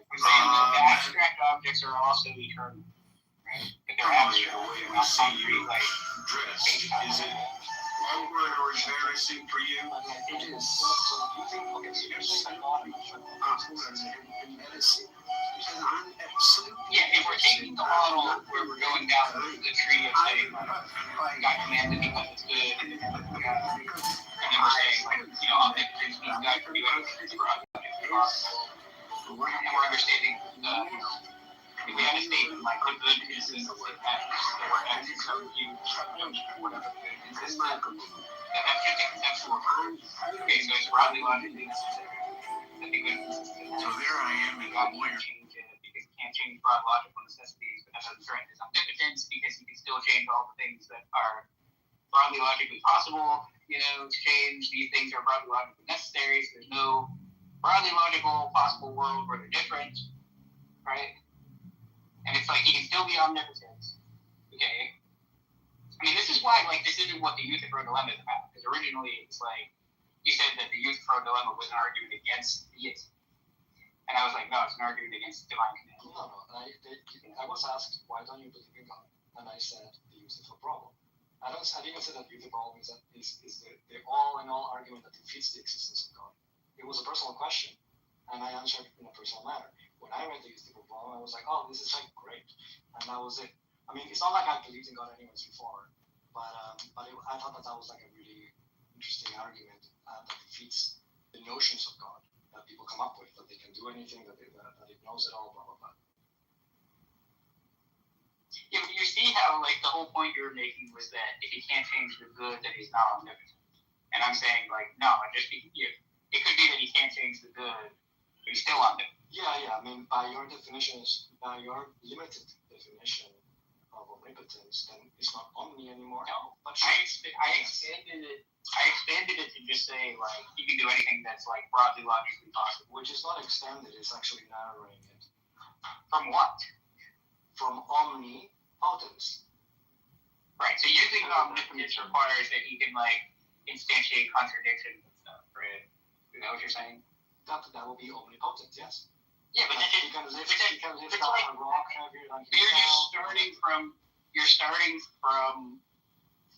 I'm saying that the abstract objects are also eternal, right? But they're abstract. They're not concrete, like dress. Is it? My word or or is embarrassing for you? It is. Okay, so you're saying in medicine. Yeah, if we're taking the model where we're going down the tree of saying, God commanded because it's good, and then we're saying, omnipotence means God can do anything for us, possible. And we're understanding, if we had a statement like the good is X, or X is some huge, whatever the good is, then that's just a conceptual word. Okay, so it's broadly logically necessary. I think so there I am, and God can't change it because he can't change broad logical necessities, but that doesn't threaten his omnipotence because he can still change all the things that are broadly logically possible, to change. These things are broadly logically necessary, so there's no broadly logical possible world where they're different, right? And it's like he can still be omnipotent, okay? I mean, this is why, this isn't what the Euthyphro dilemma is about, because originally it's like, you said that the Euthyphro dilemma was an argument against theism. And I was like, no, it's an argument against divine command. No. I was asked, why don't you believe in God? And I said, the Euthyphro problem. I didn't say that the Euthyphro problem is the all-in-all argument that defeats the existence of God. It was a personal question, and I answered in a personal manner. When I read the Euthyphro problem, I was like, oh, this is great. And that was it. I mean, it's not like I believed in God anyways before, but I thought that was a really interesting argument that defeats the notions of God that people come up with, that they can do anything, that it knows it all, blah, blah, blah. Yeah, but you see how, the whole point you were making was that if he can't change the good, then he's not omnipotent. And I'm saying, no, it could be that he can't change the good, but he's still omnipotent. Yeah, I mean, by your definitions, by your limited definition of omnipotence, then it's not omni anymore. No, but I expanded it to just say, he can do anything that's, broadly logically possible. Which is not extended, it's actually narrowing it. From what? From omnipotence. Right, so you think omnipotence requires that he can, instantiate contradictions and stuff, right? Is that what you're saying? That will be omnipotent, yes. Yeah, but then he can lift a rock heavier than himself. You're starting from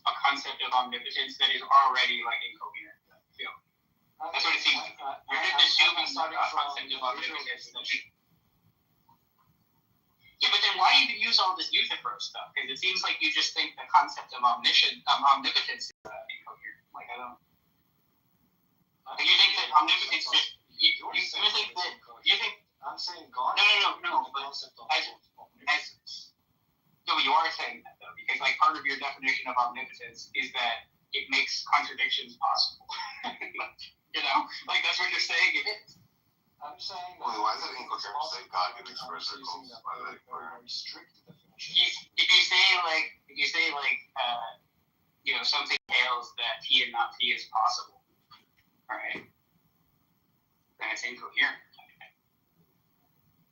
a concept of omnipotence that is already incoherent. That's what it seems like. You're just assuming a concept of omnipotence. Yeah, but then why even use all this Euthyphro stuff? Because it seems like you just think the concept of omnipotence is incoherent. I don't. You think that omnipotence just. You think that. You think. I'm saying God. No. But no, you are saying that though, because part of your definition of omnipotence is that it makes contradictions possible. That's what you're saying it is. I'm saying that. Why is it incoherent to say God can express circles? Why is that incoherent? Strict definition. If you say something fails that P and not P is possible, right? Then it's incoherent.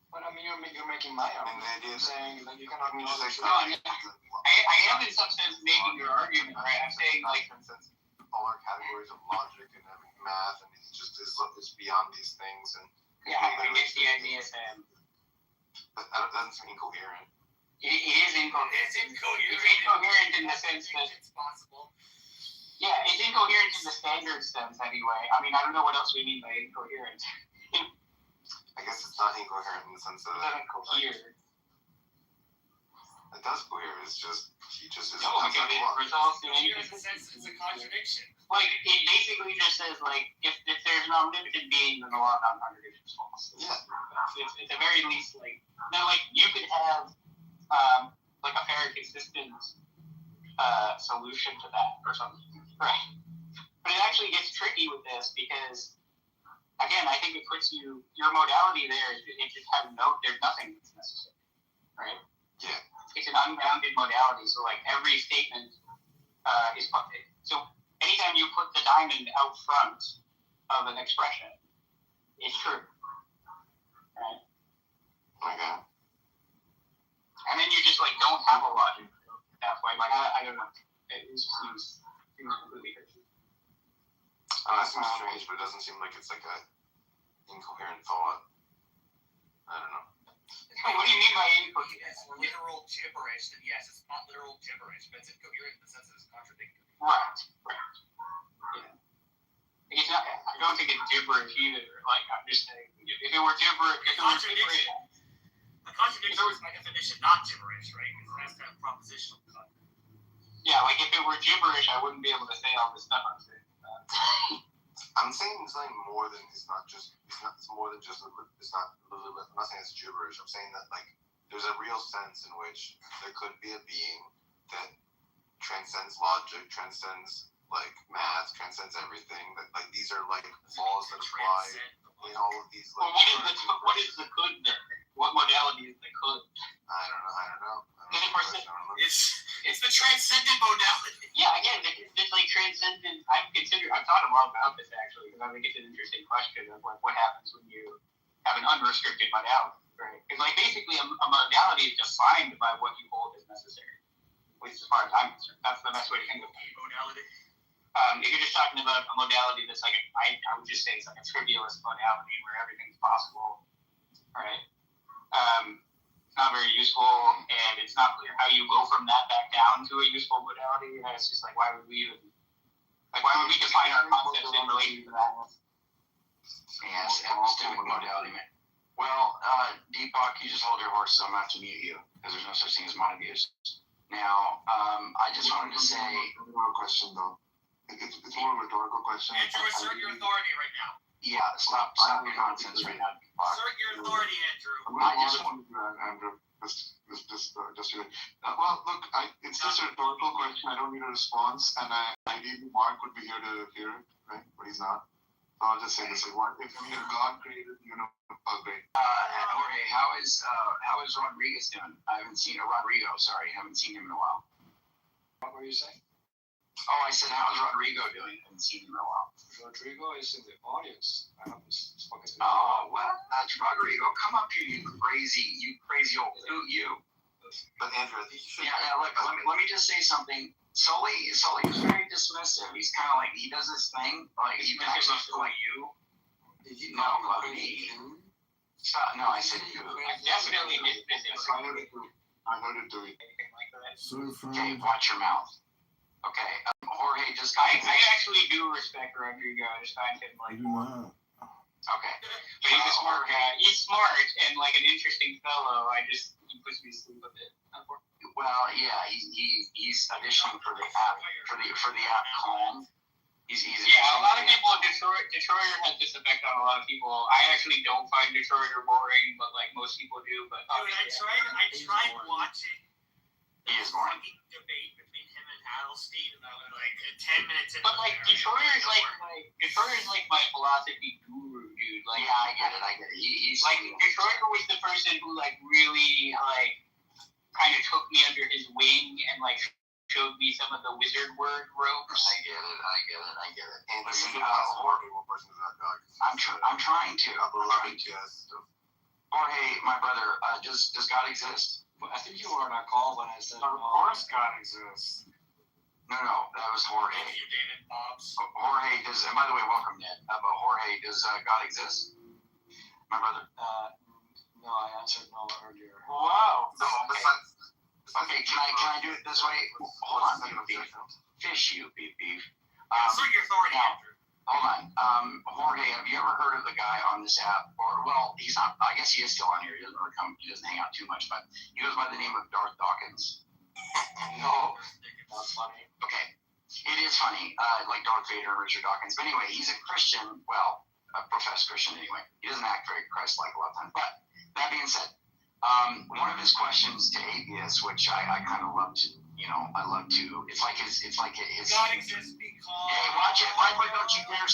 But I mean, you're making my argument. You're saying that you cannot be I am in some sense making your argument, right? I'm saying all our categories of logic and math, and it's just it's beyond these things. And I guess the idea is that doesn't seem incoherent. It is incoherent. It's incoherent in the sense that it's possible. Yeah, it's incoherent in the standard sense anyway. I mean, I don't know what else we mean by incoherent. I guess it's not incoherent in the sense that it doesn't cohere. It does cohere. It's just he just is. No, because it results in it's a contradiction. It basically just says if there's an omnipotent being, then the law of non-contradiction is false. Yeah. It's at the very least you could have a fair consistent solution to that or something, right? But it actually gets tricky with this because. Again, I think it puts your modality there. It just has there's nothing that's necessary, right? Yeah. It's an unbounded modality, so every statement is public. So anytime you put the diamond out front of an expression, it's true, right? Okay. And then you just don't have a logic at that point. I don't know. It just seems completely crazy. That seems strange, but it doesn't seem like it's a incoherent thought. I don't know. What do you mean by incoherent? It's literal gibberish, then yes, it's not literal gibberish, but it's incoherent in the sense that it's contradictory. Right. don't think it's gibberish either. Like, I'm just saying, if it were gibberish, A contradiction is by definition not gibberish, right? Because that's kind of propositional. yeah, like if it were gibberish, I wouldn't be able to say all this stuff I'm saying. I'm saying something more than it's not just it's more than just it's not I'm not saying it's gibberish. I'm saying that like there's a real sense in which there could be a being that transcends logic, transcends like math, transcends everything. That like these are like laws that apply in all of these. Well, what is the could then? What modality is the could? I don't know. It's the transcendent modality. Yeah, again, it's like transcendent. I've thought a lot about this actually, because I think it's an interesting question of like what happens when you have an unrestricted modality, right? Because like basically a modality is defined by what you hold as necessary, at least as far as I'm concerned. That's the best way to think of it. Modality. If you're just talking about a modality that's like I would just say it's like a trivialist modality where everything's possible, right? Not very useful, and it's not clear how you go from that back down to a useful modality. And it's just like, why would we define our concepts in relation to that? Yes, epistemic modality. Well, Deepak, you just hold your horse, so I'm going to have to mute you, because there's no such thing as mod abuse. Now, I just wanted to say... More question, though. It's more of a rhetorical question. Andrew, assert your authority right now. Yeah, stop your nonsense right now. Assert your authority, Andrew. I just want Andrew, well, look, it's just a rhetorical question. I don't need a response, and ideally Mark would be here to hear it, right? But he's not. So I'll just say this: what if God created the universe? Great. Jorge, how is Rodriguez doing? I haven't seen Rodrigo. Sorry, I haven't seen him in a while. What were you saying? Oh, I said, how's Rodrigo doing? I haven't seen him in a while. Rodrigo is in the audience. I haven't spoken to him. Oh, well, that's Rodrigo. Come up here, you crazy old dude, you. But Andrew, I think you should. Yeah, look, let me just say something. Sully is very dismissive. He's kind of like, he does this thing, like, he backs up to like you. Did you know about me? Stop. No, I said you. I definitely did this. I noted to it. Okay, watch your mouth. Okay, Jorge just got. I actually do respect Rodrigo. I just find him like. Okay. But he's a smart guy. He's smart and like an interesting fellow. He puts me to sleep a bit. Well, yeah, he's auditioning for the app Calm. Yeah, a lot of people in Detroiter has this effect on a lot of people. I actually don't find Detroiter boring, but like most people do. But I tried watching the fucking debate between him and Adelstein, and I was like 10 minutes in. But like Detroiter is like my philosophy guru, dude. Like, yeah, I get it. He's like Detroiter was the person who like really like kind of took me under his wing and like showed me some of the wizard word ropes. I get it. And listen, I'm trying to. Jorge, my brother, does God exist? I think you were on our call when I said. Of course, God exists. No, that was Jorge. You David Bobs. Jorge does. And by the way, welcome, Ned. But Jorge, does God exist? My brother. No, I answered no earlier. Wow. No, okay, can I do it this way? Hold on, beef. Fish you, beef. Assert your authority, Andrew. Hold on. Jorge, have you ever heard of the guy on this app? Or, well, he's not, I guess he is still on here. He doesn't hang out too much, but he goes by the name of Darth Dawkins. No. That's funny. Okay. It is funny, like Darth Vader and Richard Dawkins. But anyway, he's a Christian, well, a professed Christian anyway. He doesn't act very Christ-like a lot of times. But that being said, one of his questions to atheists, which I kind of love to, I love to. It's like his. God exists because. Hey, watch it! Don't you dare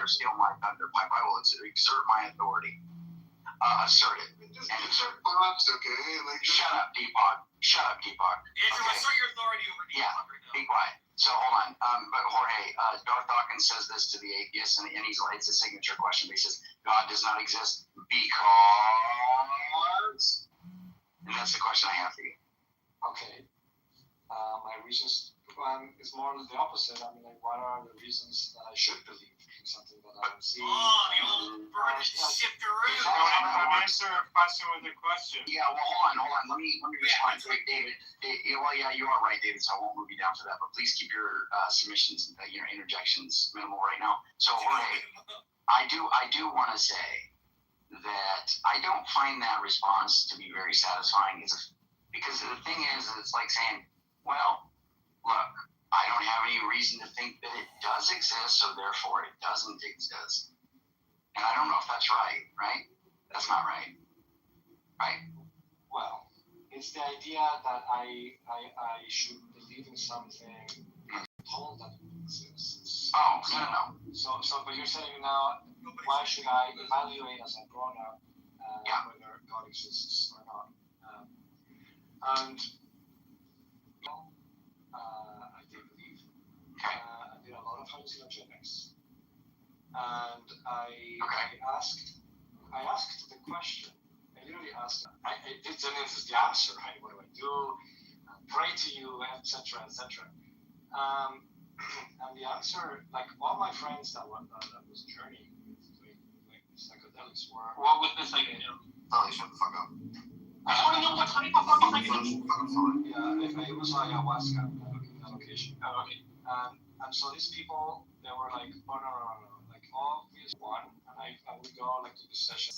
steal my thunder. I will exert my authority. Assert it. Okay. Shut up, Deepak. Andrew, assert your authority over Deepak right now. Be quiet. So hold on. But Jorge, Darth Dawkins says this to the atheists, and it's a signature question. He says, God does not exist because. And that's the question I have for you. Okay. My reasons one is more or less the opposite. I mean, like, what are the reasons that I should believe in something that I don't see? Oh, the old bird shifteroo. Answer a question with a question. Yeah, well, hold on. Let me respond to it, David. Well, yeah, you are right, David. So I won't move you down for that. But please keep your submissions, interjections minimal right now. So, Jorge, I do want to say that I don't find that response to be very satisfying. Because the thing is, it's like saying, well, look, I don't have any reason to think that it does exist, so therefore it doesn't exist. And I don't know if that's right? That's not right. Right? Well, it's the idea that I should believe in something told that it exists. Oh, no. So, but you're saying now, why should I evaluate as a grown-up whether God exists or not? And I did believe. I did a lot of hallucinogenics, and I asked the question. I literally asked. It didn't answer the answer. Right? What do I do? Pray to you, etc., etc. And the answer, like all my friends that was journeying with psychedelics were. What was the psychedelic? Oh, shut the fuck up. I just want to know what type of psychedelic. Yeah, it was ayahuasca location. Oh, okay. And so these people, they were like, oh no, like obvious one, and I would go like to the session.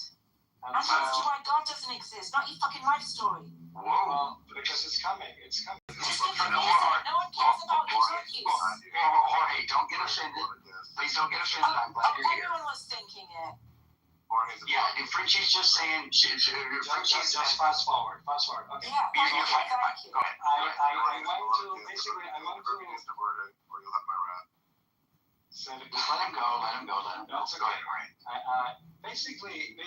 And that's why God doesn't exist, not your fucking life story. Well, because it's coming. Just give the music. No one cares about your drug use. Jorge, don't get offended. Please don't get offended. I'm glad you're here. Everyone was thinking it. Yeah, and Frenchie's just saying. Just fast forward. Okay. Yeah, you're fine. thank you. Go ahead. I went to basically. Or you'll have my wrath. Just let him go. That's okay. Go ahead. Basically,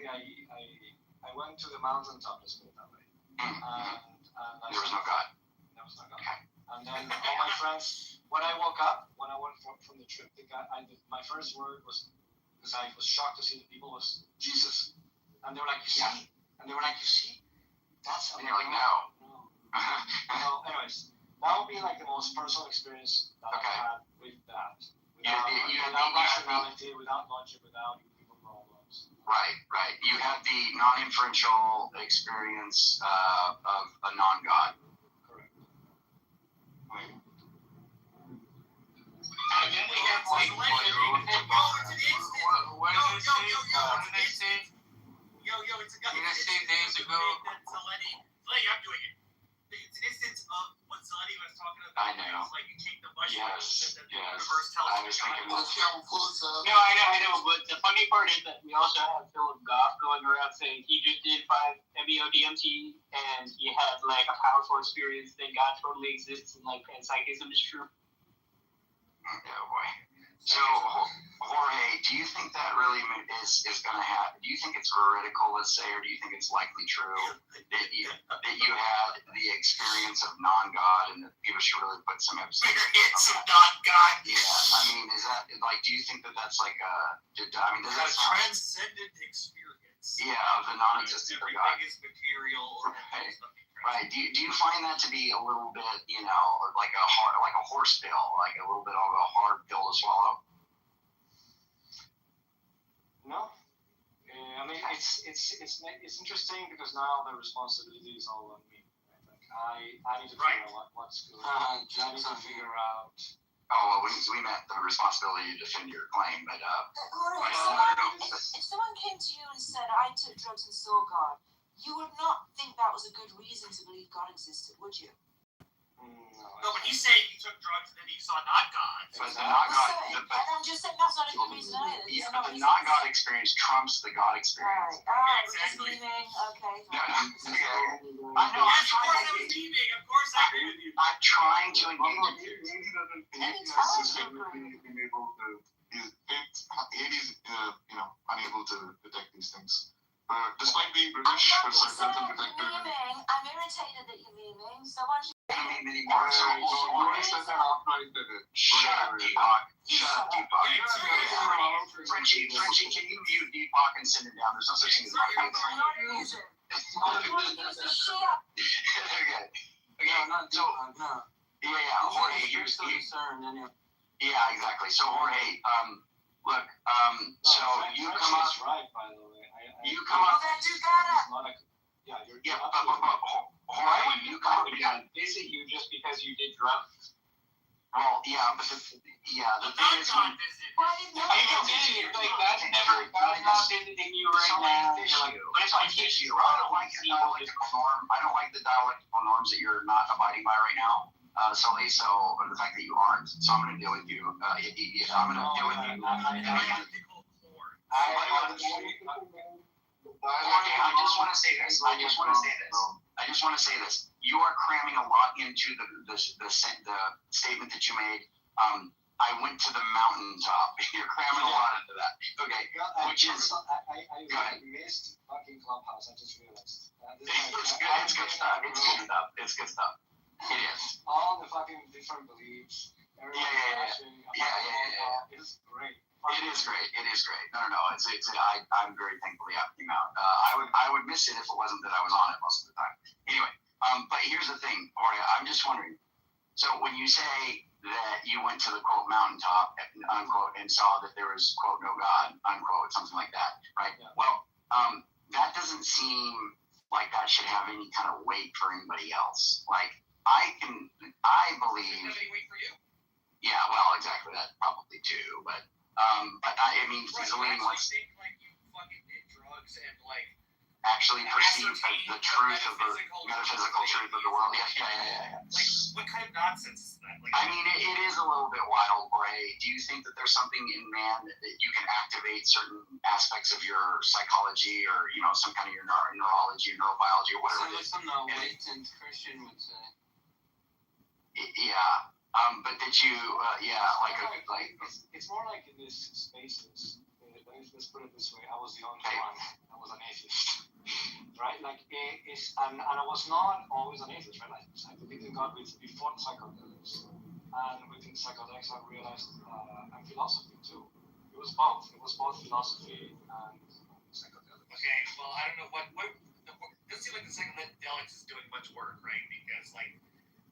I went to the mountaintop, let's put it that way. And there was no God. There was no God. Okay. And then all my friends, when I woke up, when I went from the trip, my first word was, because I was shocked to see the people, was Jesus. And they were like, you see? And they were like, you see? That's. And you're like, no. So, anyways, that would be like the most personal experience that I had with that. Without rationality, without logic, without people problems. Right. You had the non-inferential experience of a non-God. Correct. And then we have what did they say? Yo, it's a guy. Days ago. Zeleny, I'm doing it. It's an instance of what Zeleny was talking about. I know. It's like you take the mushroom Yes. and the universe tells I you was God. thinking No, I know, but the funny part is that we also have Philip Goff going around saying he just did 5-MeO DMT and he had like a powerful experience that God totally exists and like panpsychism is true. Oh boy. So, Jorge, do you think that really is going to happen? Do you think it's heretical, let's say, or do you think it's likely true that you had the experience of non-God and that people should really put some emphasis on Experience of non-God. Yeah, I mean, is that, like, do you think that that's like does that sound... transcendent experience. Yeah, of the non-existent God. Everything is material. Right. Do you find that to be a little bit, like a horse pill, like a little bit of a hard pill to swallow? No. I mean, it's interesting because now the responsibility is all on me. Right? Like I need to figure out what's good. I need to figure out. Oh, well, we meant the responsibility to defend your claim, but if someone came to you and said, I took drugs and saw God, you would not think that was a good reason to believe God existed, would you? No, but he's saying he took drugs and then he saw not God. But the non-God, I'm just saying that's not a good reason either. Yeah, but the non-God experience trumps the God experience. Alright, exactly. Okay. I know. Yes, of course I was deeming. Of course I agree with you. I'm trying to engage you. Hades, unable to detect these things. Despite being British, I'm irritated that you're memeing. Someone should. Shut up, Deepak. Frenchie, can you mute Deepak and send him down? There's no such thing as Okay. Jorge, Here's the concern, then you. Yeah, exactly. So Jorge, look, so you come up. Right, by the way. You come up. Yeah, but Jorge, you come up. Is it you just because you did drugs? Well, yeah, but the thing is, I continue, like, that's not visiting you right now. But it's like issue. I don't like the dialectical norm. I don't like the dialectical norms that you're not abiding by right now. So the fact that you aren't. So I'm going to deal with you. I'm going to deal with you. Okay, I just want to say this. You are cramming a lot into the statement that you made. I went to the mountaintop. You're cramming a lot into that. Okay, which is. I missed fucking Clubhouse. I just realized. It's good stuff. It is. All the fucking different beliefs. Yeah. It is great. It is great. No. I'm very thankful the app came out. I would miss it if it wasn't that I was on it most of the time. Anyway, but here's the thing, Jorge. I'm just wondering. So when you say that you went to the quote mountaintop, unquote, and saw that there was quote no God, unquote, something like that, right? Yeah. Well, that doesn't seem like that should have any kind of weight for anybody else. Like I believe. Does it have any weight for you? Yeah. Well, exactly that probably too, but I mean, Celine wants think like you fucking did drugs and like actually perceive the truth of the metaphysical truth of the world. Yeah. Like, what kind of nonsense is that? Like, I mean, it is a little bit wild, Jorge. Do you think that there's something in man that you can activate certain aspects of your psychology or, some kind of your neurology, neurobiology, or whatever it is? Some latent Christian would say. Yeah. But did you, It's more like in these spaces. Let's put it this way. I was the only one. I was an atheist, right? Like, and I was not always an atheist, right? Like, I believed in God before psychedelics, and within psychedelics, I realized and philosophy too. It was both. It was both philosophy and psychedelics. Okay, well, I don't know what it doesn't seem like the psychedelics is doing much work, right? Because like.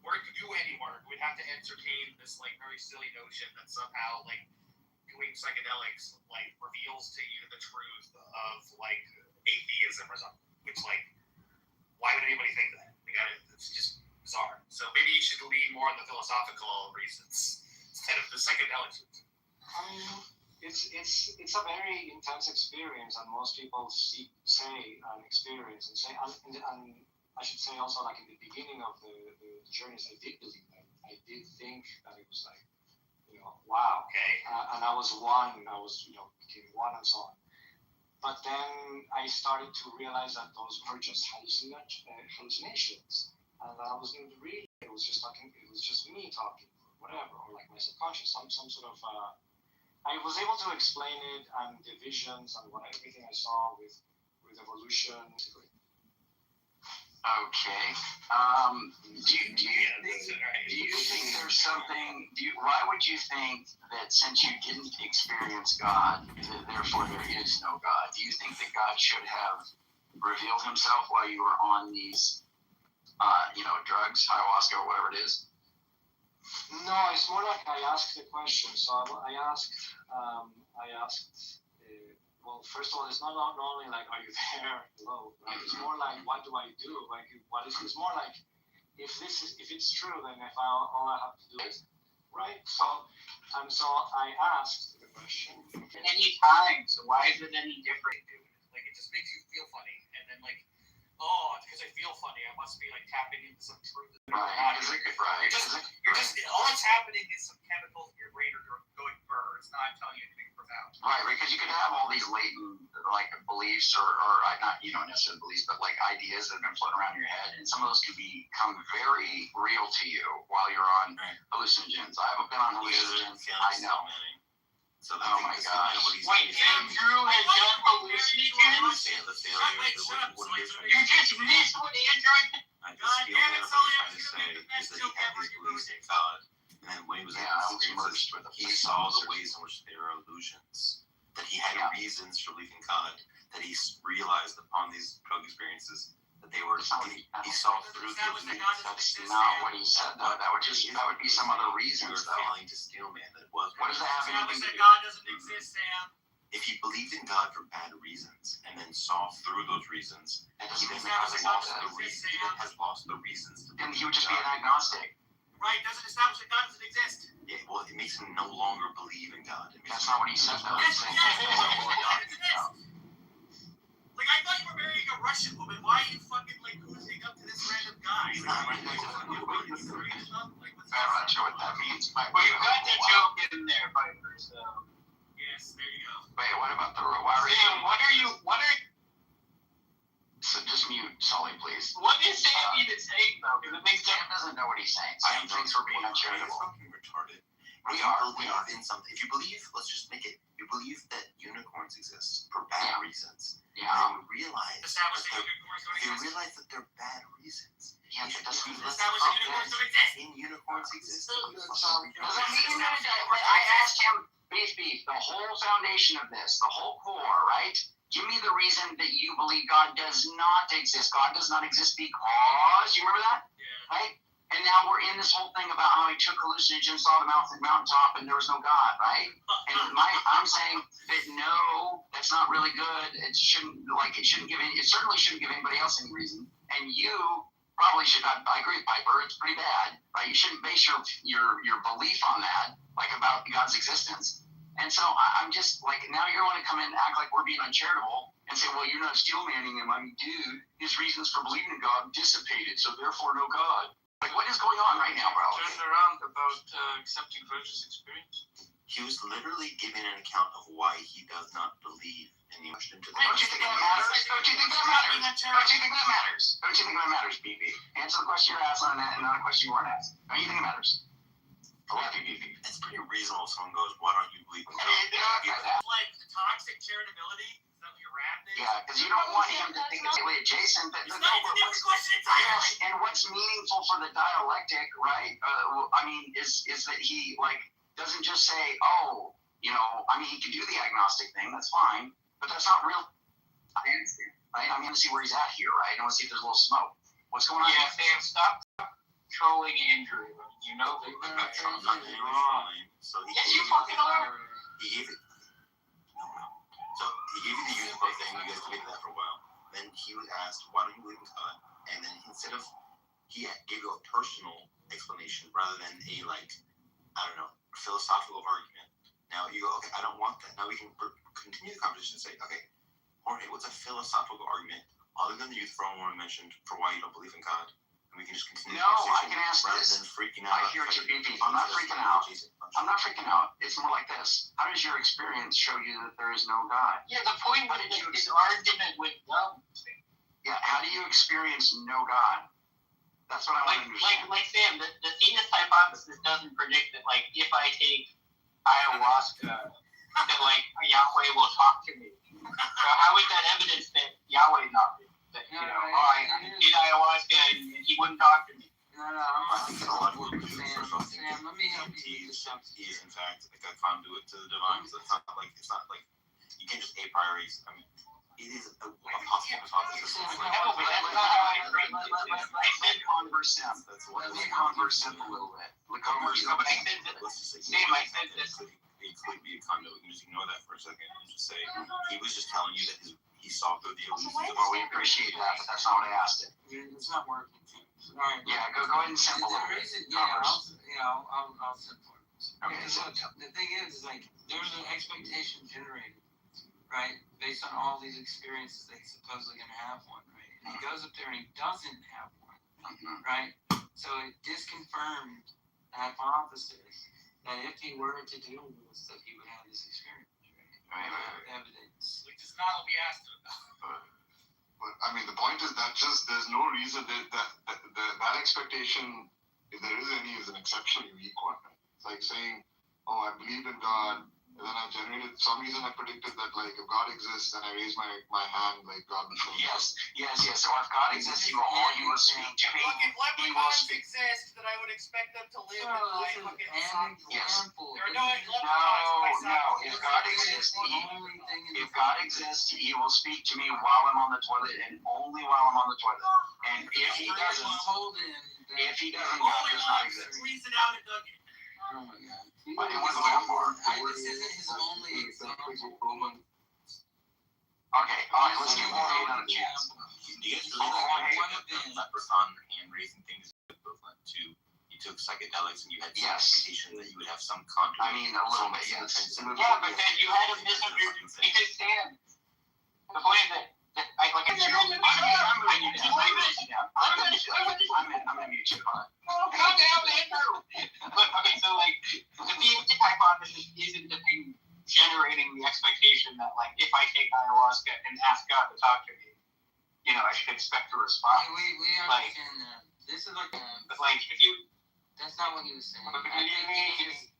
Or to do any work, we'd have to entertain this like very silly notion that somehow like doing psychedelics like reveals to you the truth of like atheism or something. Which like, why would anybody think that? It's just bizarre. So maybe you should lean more on the philosophical reasons instead of the psychedelic reasons. I mean, it's a very intense experience, and most people say and experience and say and I should say also, like in the beginning of the journeys, I did believe that. I did think that it was like, wow. Okay. And I was one. Became one and so on. But then I started to realize that those were just hallucinations, and that I wasn't really. It was just me talking, or whatever, or like my subconscious, some sort of. I was able to explain it and the visions and everything I saw with evolution. Okay. Do you think there's something? Why would you think that since you didn't experience God, that therefore there is no God? Do you think that God should have revealed Himself while you were on these, drugs, ayahuasca, or whatever it is? No, it's more like I asked the question. So I asked. Well, first of all, it's not only like, are you there? Hello. Right? It's more like, what do I do? Like, it's more like, if it's true, then all I have to do is, right? So I asked the question. Any time, so why is it any different? Like, it just makes you feel funny, and then like, oh, it's because I feel funny. I must be like tapping into some truth. Right. You're just all that's happening is some chemicals in your brain are going burr. It's not telling you anything profound. Right, because you could have all these latent like beliefs or not necessarily beliefs, but like ideas that have been floating around your head, and some of those could become very real to you while you're on hallucinogens. I haven't been on hallucinogens. I know. So oh my gosh. Wait, Andrew has done hallucinogens? You just missed what Andrew... God damn it, Sully, I was going to make the best joke ever, you believed it. And then when he was he saw the ways in which they were illusions, that he had reasons for believing God, that he realized upon these drug experiences that they were, he saw through the elites. That's not what he said, though. That would be some other reasons, though. Failing to steal man. That was. What does that have anything to Establish that do? God doesn't exist, Sam. If he believed in God for bad reasons and then saw through those reasons, he then has lost the reasons. Then he would just be an agnostic. Right, doesn't establish that God doesn't exist. Yeah, well, it makes him no longer believe in God. That's not what he said, though. Yes, like, I thought you were marrying a Russian woman. Why are you fucking, like, oozing up to this random guy? I'm not sure what that means. Well, you got the joke in there, Piper, so. Yes, there you go. Wait, what about the Sam, what are So just mute Sully, please. what is Sam even saying though? Because it makes Sam doesn't know what he's saying. Sam thinks we're being uncharitable. Fucking retarded. We are in something. If you believe, let's just make it. You believe that unicorns exist for bad reasons. Yeah. And you realize Establish that unicorns don't you exist. realize that they're bad reasons. Yeah, but doesn't mean Establish that unicorns don't exist. In unicorns exist. doesn't mean that. But I asked him, beef, the whole foundation of this, the whole core, right? Give me the reason that you believe God does not exist. God does not exist because, you remember that? Yeah. Right? And now we're in this whole thing about how he took hallucinogens, saw the mountaintop, and there was no God, right? And I'm saying that no, that's not really good. It certainly shouldn't give anybody else any reason. And you probably should not. I agree with Piper. It's pretty bad, right? You shouldn't base your belief on that, like about God's existence. And so I'm just like, now you want to come in and act like we're being uncharitable and say, well, you're not steel manning him. I mean, dude, his reasons for believing in God dissipated, so therefore no God. Like, what is going on right now, bro? Turn around about accepting religious experience. He was literally giving an account of why he does not believe, and he pushed into the. Don't you think that matters? Don't you think that matters? Don't you think that matters? Don't you think that matters, BB? Answer the question you're asking and not a question you weren't asked. Don't you think it matters? I love you, BB. It's pretty reasonable if someone goes, why don't you believe in God? Like toxic charitability. Yeah, because you don't want him to think it's adjacent. It's not even a different question entirely. And what's meaningful for the dialectic, right? Is that he doesn't just say, oh, he can do the agnostic thing. That's fine, but that's not real. I understand, right? I want to see where he's at here, right? I want to see if there's a little smoke. What's going on? Yeah, Sam, stop trolling Andrew. You know that I'm not trolling. So yes, you fucking are. He gave it. So he gave you the unicorn thing. You guys debated that for a while. Then he was asked, "Why don't you believe in God?" And then instead of, he gave you a personal explanation rather than a philosophical argument. Now you go, okay, I don't want that. Now we can continue the conversation and say, okay, Jorge, what's a philosophical argument other than the youth forum one mentioned for why you don't believe in God? And we can just continue. No, I can ask rather this. than freaking out. I hear what you're beeping. I'm not freaking out. I'm not freaking out. It's more like this. How does your experience show you that there is no God? Yeah, the point was that his argument with dumb. Yeah, how do you experience no God? That's what I want to understand. Like Sam, the theist hypothesis doesn't predict that, like, if I take ayahuasca, that, like, Yahweh will talk to me. So how is that evidence that Yahweh not real? That, I did ayahuasca and he wouldn't talk to me. I think a lot of what we do Sam, let me help you. He is in fact like a conduit to the divine. So it's not like you can't just a priori. I mean, it is a possible hypothesis. No, but that's not how I agree. I said converse him. Let me converse him a little bit. No, but I said that. Sam, I said this. It could be a conduit. You can just ignore that for a second and just say he was just telling you that he saw through the illusions. Well, we appreciate that, but that's not what I asked it. It's not working. All right. Yeah, go ahead and simple it. I'll simple it. Okay, so the thing is like there's an expectation generated, right, based on all these experiences that he's supposedly going to have one, right? And he goes up there and he doesn't have one, right? So it disconfirmed the hypothesis that if he were to deal with this, that he would have this experience, right? Evidence. Which is not what we asked him about. But I mean, the point is that just there's no reason that expectation, if there is any, is an exceptionally weak one. It's like saying, "Oh, I believe in God," and then I generated some reason. I predicted that, like, if God exists, then I raise my hand, like God will show me. Yes. So if God exists, He will speak to me. He will speak. Exist that I would expect them to live in my fucking Yes. There are no No. If God exists, He will speak to me while I'm on the toilet and only while I'm on the toilet. And if He doesn't, God does not exist. Squeeze it out and dug it. Oh my God. But it wasn't that far. This isn't his only example. Okay, all right, let's give Jorge another chance. Do you guys really think that leprechaun hand raising thing is equivalent to you took psychedelics and you had some expectation that you would have some content? I mean, a little bit, yes. Yeah, but then you had a misunderstanding. Because Dan, the point is that I'm gonna mute you. Calm down, Andrew. Look, okay, so like the theistic hypothesis isn't the thing generating the expectation that like if I take ayahuasca and ask God to talk to me, you know, I should expect a response. We understand that. This is like but like if you that's not what he was saying. I think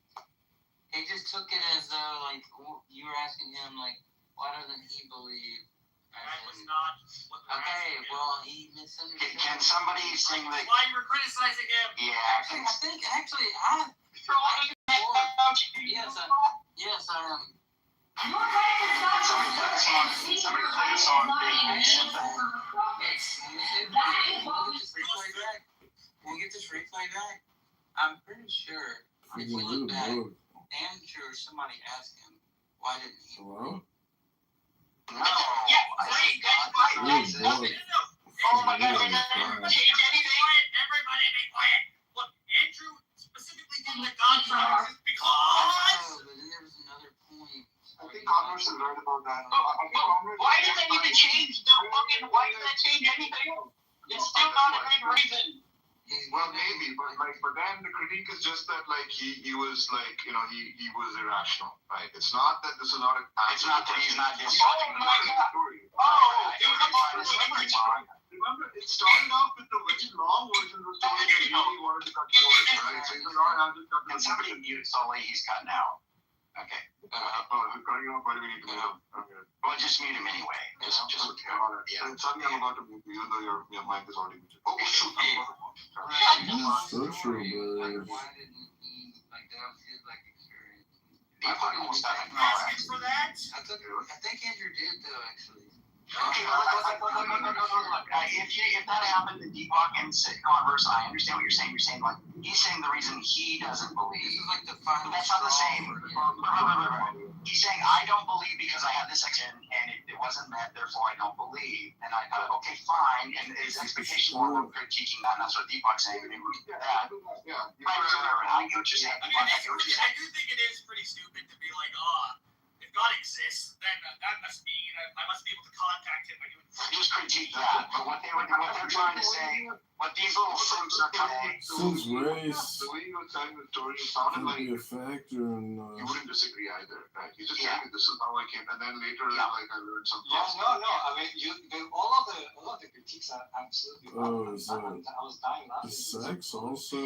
he just took it as though like you were asking him like why doesn't he believe? That was not what we were Okay, asking him. well he misunderstood. Can somebody sing the? That's why you were criticizing him. Yeah. Yes, I am. Somebody play a song. We'll get this replay back. I'm pretty sure if we look back, damn sure somebody asked him why didn't he? No. yeah, great, that's right. Oh my God, change anything. Everybody be quiet. Look, Andrew specifically did the God because. But then there was another point. I think Converse is right about that. Why does that even change the fucking? Why does that change anything? It's still not a good reason. Well, maybe, but then the critique is just that like he was like he was irrational, right? It's not that this is not a. It's not that he's not just. Oh my God! Remember, it started off with the very long version of the story that he really wanted to cut short, right? So he's like, all right, I'll just cut. Can somebody mute Sully? He's cutting out. Okay. Cutting off. Why do we need to mute? Okay. Well, just mute him anyway. Just yeah. And suddenly I'm about to mute you, even though your mic is already muted. Oh shoot! So true, man. Why didn't he like that was his like experience? Ask for that? I think Andrew did though actually. Okay, look. If that happened to Deepak and Converse, I understand what you're saying. You're saying like he's saying the reason he doesn't believe. This is like the final. But that's not the same. He's saying I don't believe because I had this action and it wasn't met, therefore I don't believe. And I thought, okay, fine. And his expectation we're critiquing that, and that's what Deepak's saying. Maybe we can do that. Yeah. I get what you're saying. I do think it is pretty stupid to be like, if God exists, then that must be I must be able to contact him by doing. Just critique that, but what they're trying to say, what these little simps are trying to say. Since race, the way you were telling the story, it sounded like a factor, and you wouldn't disagree either, right? You just saying this is how I came, and then later, like I learned something. No. I mean, all of the critiques are absolutely valid. I was dying laughing. Sex also.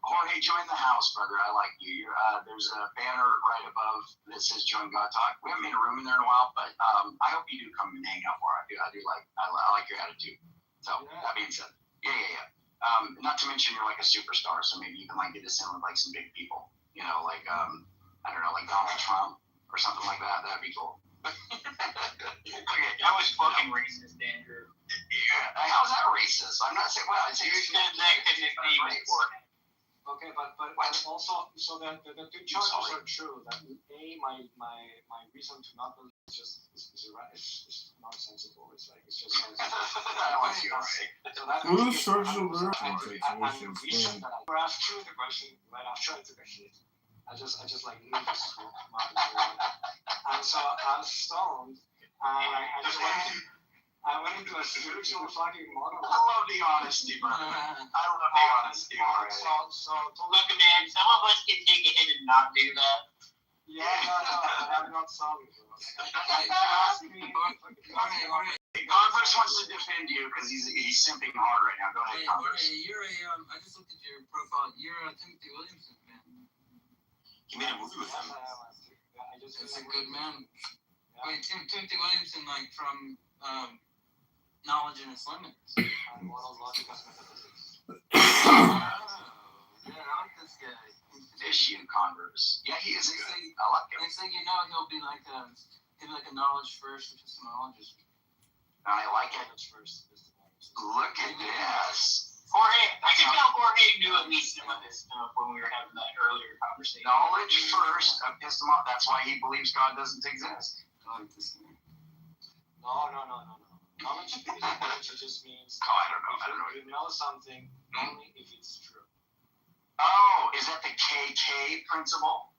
Jorge, join the house, brother. I like you. There's a banner right above that says "Join God Talk." We haven't made a room in there in a while, but I hope you do come and hang out more. I like your attitude. So that being said, yeah. Not to mention you're like a superstar, so maybe you can like get us in with like some big people. You know, like I don't know, like Donald Trump or something like that. That'd be cool. Okay, that was fucking racist, Andrew. Yeah, how's that racist? I'm not saying. Well, I'd say you said negatively beforehand. Okay, but also, so that the two charges are true. That my reason to not believe is nonsensical. It's like it's just nonsensical. So that and the reason that I asked you the question right after I took a shit, I just like knew this was and so I was stoned, and I went into a spiritual fucking monologue. I love the honesty, bro. I love the honesty. So look, man, some of us can take a hit and not do that. Yeah, no, but I'm not sorry, bro. Converse wants to defend you because he's simping hard right now. Go ahead, Converse. Hey, you're I just looked at your profile. You're a Timothy Williamson fan. You made a movie with him. That's a good man. Wait, Timothy Williamson, like from Knowledge and Its Limits. numbers. Yeah, he is good. I like him. Next thing you know, he'll be like a knowledge first epistemologist. I like it. Look at this. Jorge, I can tell Jorge knew at least some of this stuff when we were having that earlier conversation. Knowledge first, epistemology. That's why he believes God doesn't exist. I like this guy. No. Knowledge just means you know something only if it's true. Oh, is that the KK principle?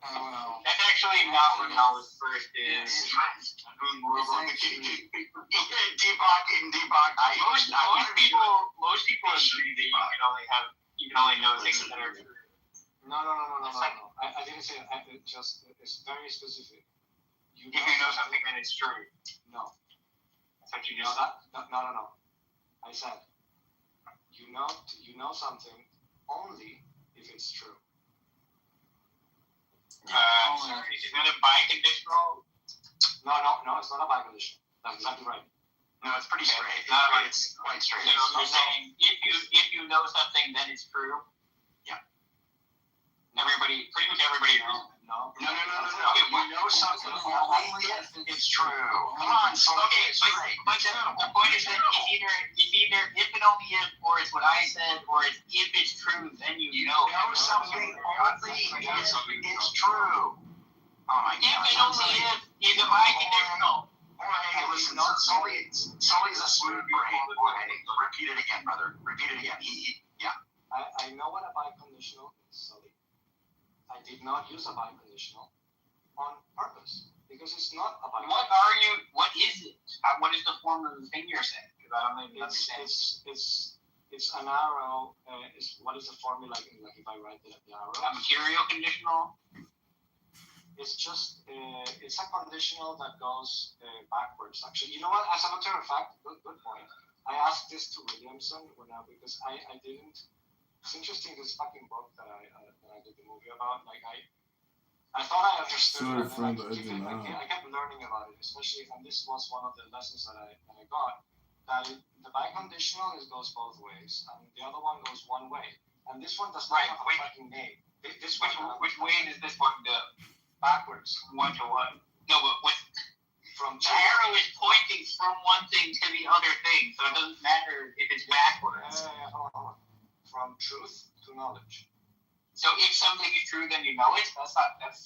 That's actually not what knowledge first is. Most people agree that you can only know things that are true. No. I didn't say that. It's very specific. If you know something, then it's true. No. That's what you just said. No. I said you know something only if it's true. Sorry, is that a biconditional? No, it's not a biconditional. That's exactly right. No, it's pretty straight. It's quite straight. So you're saying if you know something, then it's true? Yeah. Pretty much everybody agrees. No. You know something only if it's true. Come on, okay, but the point is that it's either if and only if, or it's what I said, or it's if it's true, then you know. You know something only if it's true. Oh my God. If and only if is a biconditional. Hey, listen, Sully's a smooth brain. Repeat it again, brother. Repeat it again. Yeah. I know what a biconditional is, Sully. I did not use a biconditional on purpose because it's not a biconditional. What is it? What is the form of the thing you're saying? Because I don't even understand. It's an arrow. What is the formula like if I write the arrow? A material conditional? It's just it's a conditional that goes backwards. Actually, you know what? As a matter of fact, good point. I asked this to Williamson because I didn't. It's interesting, this fucking book that I did the movie about. Like I thought I understood it, and I kept learning about it. Especially, and this was one of the lessons that I got. That the biconditional goes both ways, and the other one goes one way. And this one does not have a fucking name. This which way does this one go? Backwards. One to what? No, but from the arrow is pointing from one thing to the other thing, so it doesn't matter if it's backwards. Hold on. From truth to knowledge. So if something is true, then you know it? That's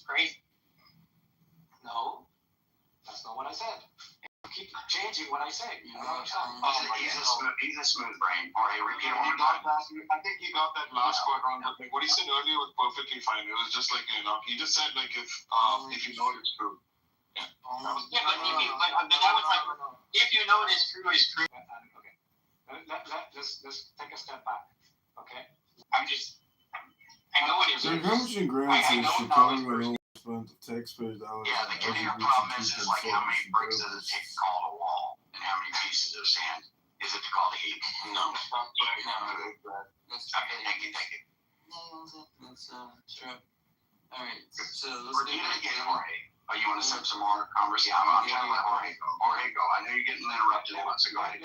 crazy. No, that's not what I said. Keep changing what I say. He's a smooth brain. All right, repeat it one more time. I think he got that last quote wrong, but like what he said earlier was perfectly fine. It was just like, he just said like if you know it's true. Yeah. But that was like, if you know it is true, it's true. Okay. Let's take a step back. Okay. I know it is. So how much in grants is Chicago and spent the taxpayers dollars? Yeah, the problem is like how many bricks does it take to call it a wall, and how many pieces of sand is it to call the heap? No. That's okay. Thank you. That's true. All right. So repeat it again, Jorge. Oh, you want to set some more conversation? Yeah, I'm trying to let Jorge go. Jorge, go. I know you're getting interrupted once, so go ahead.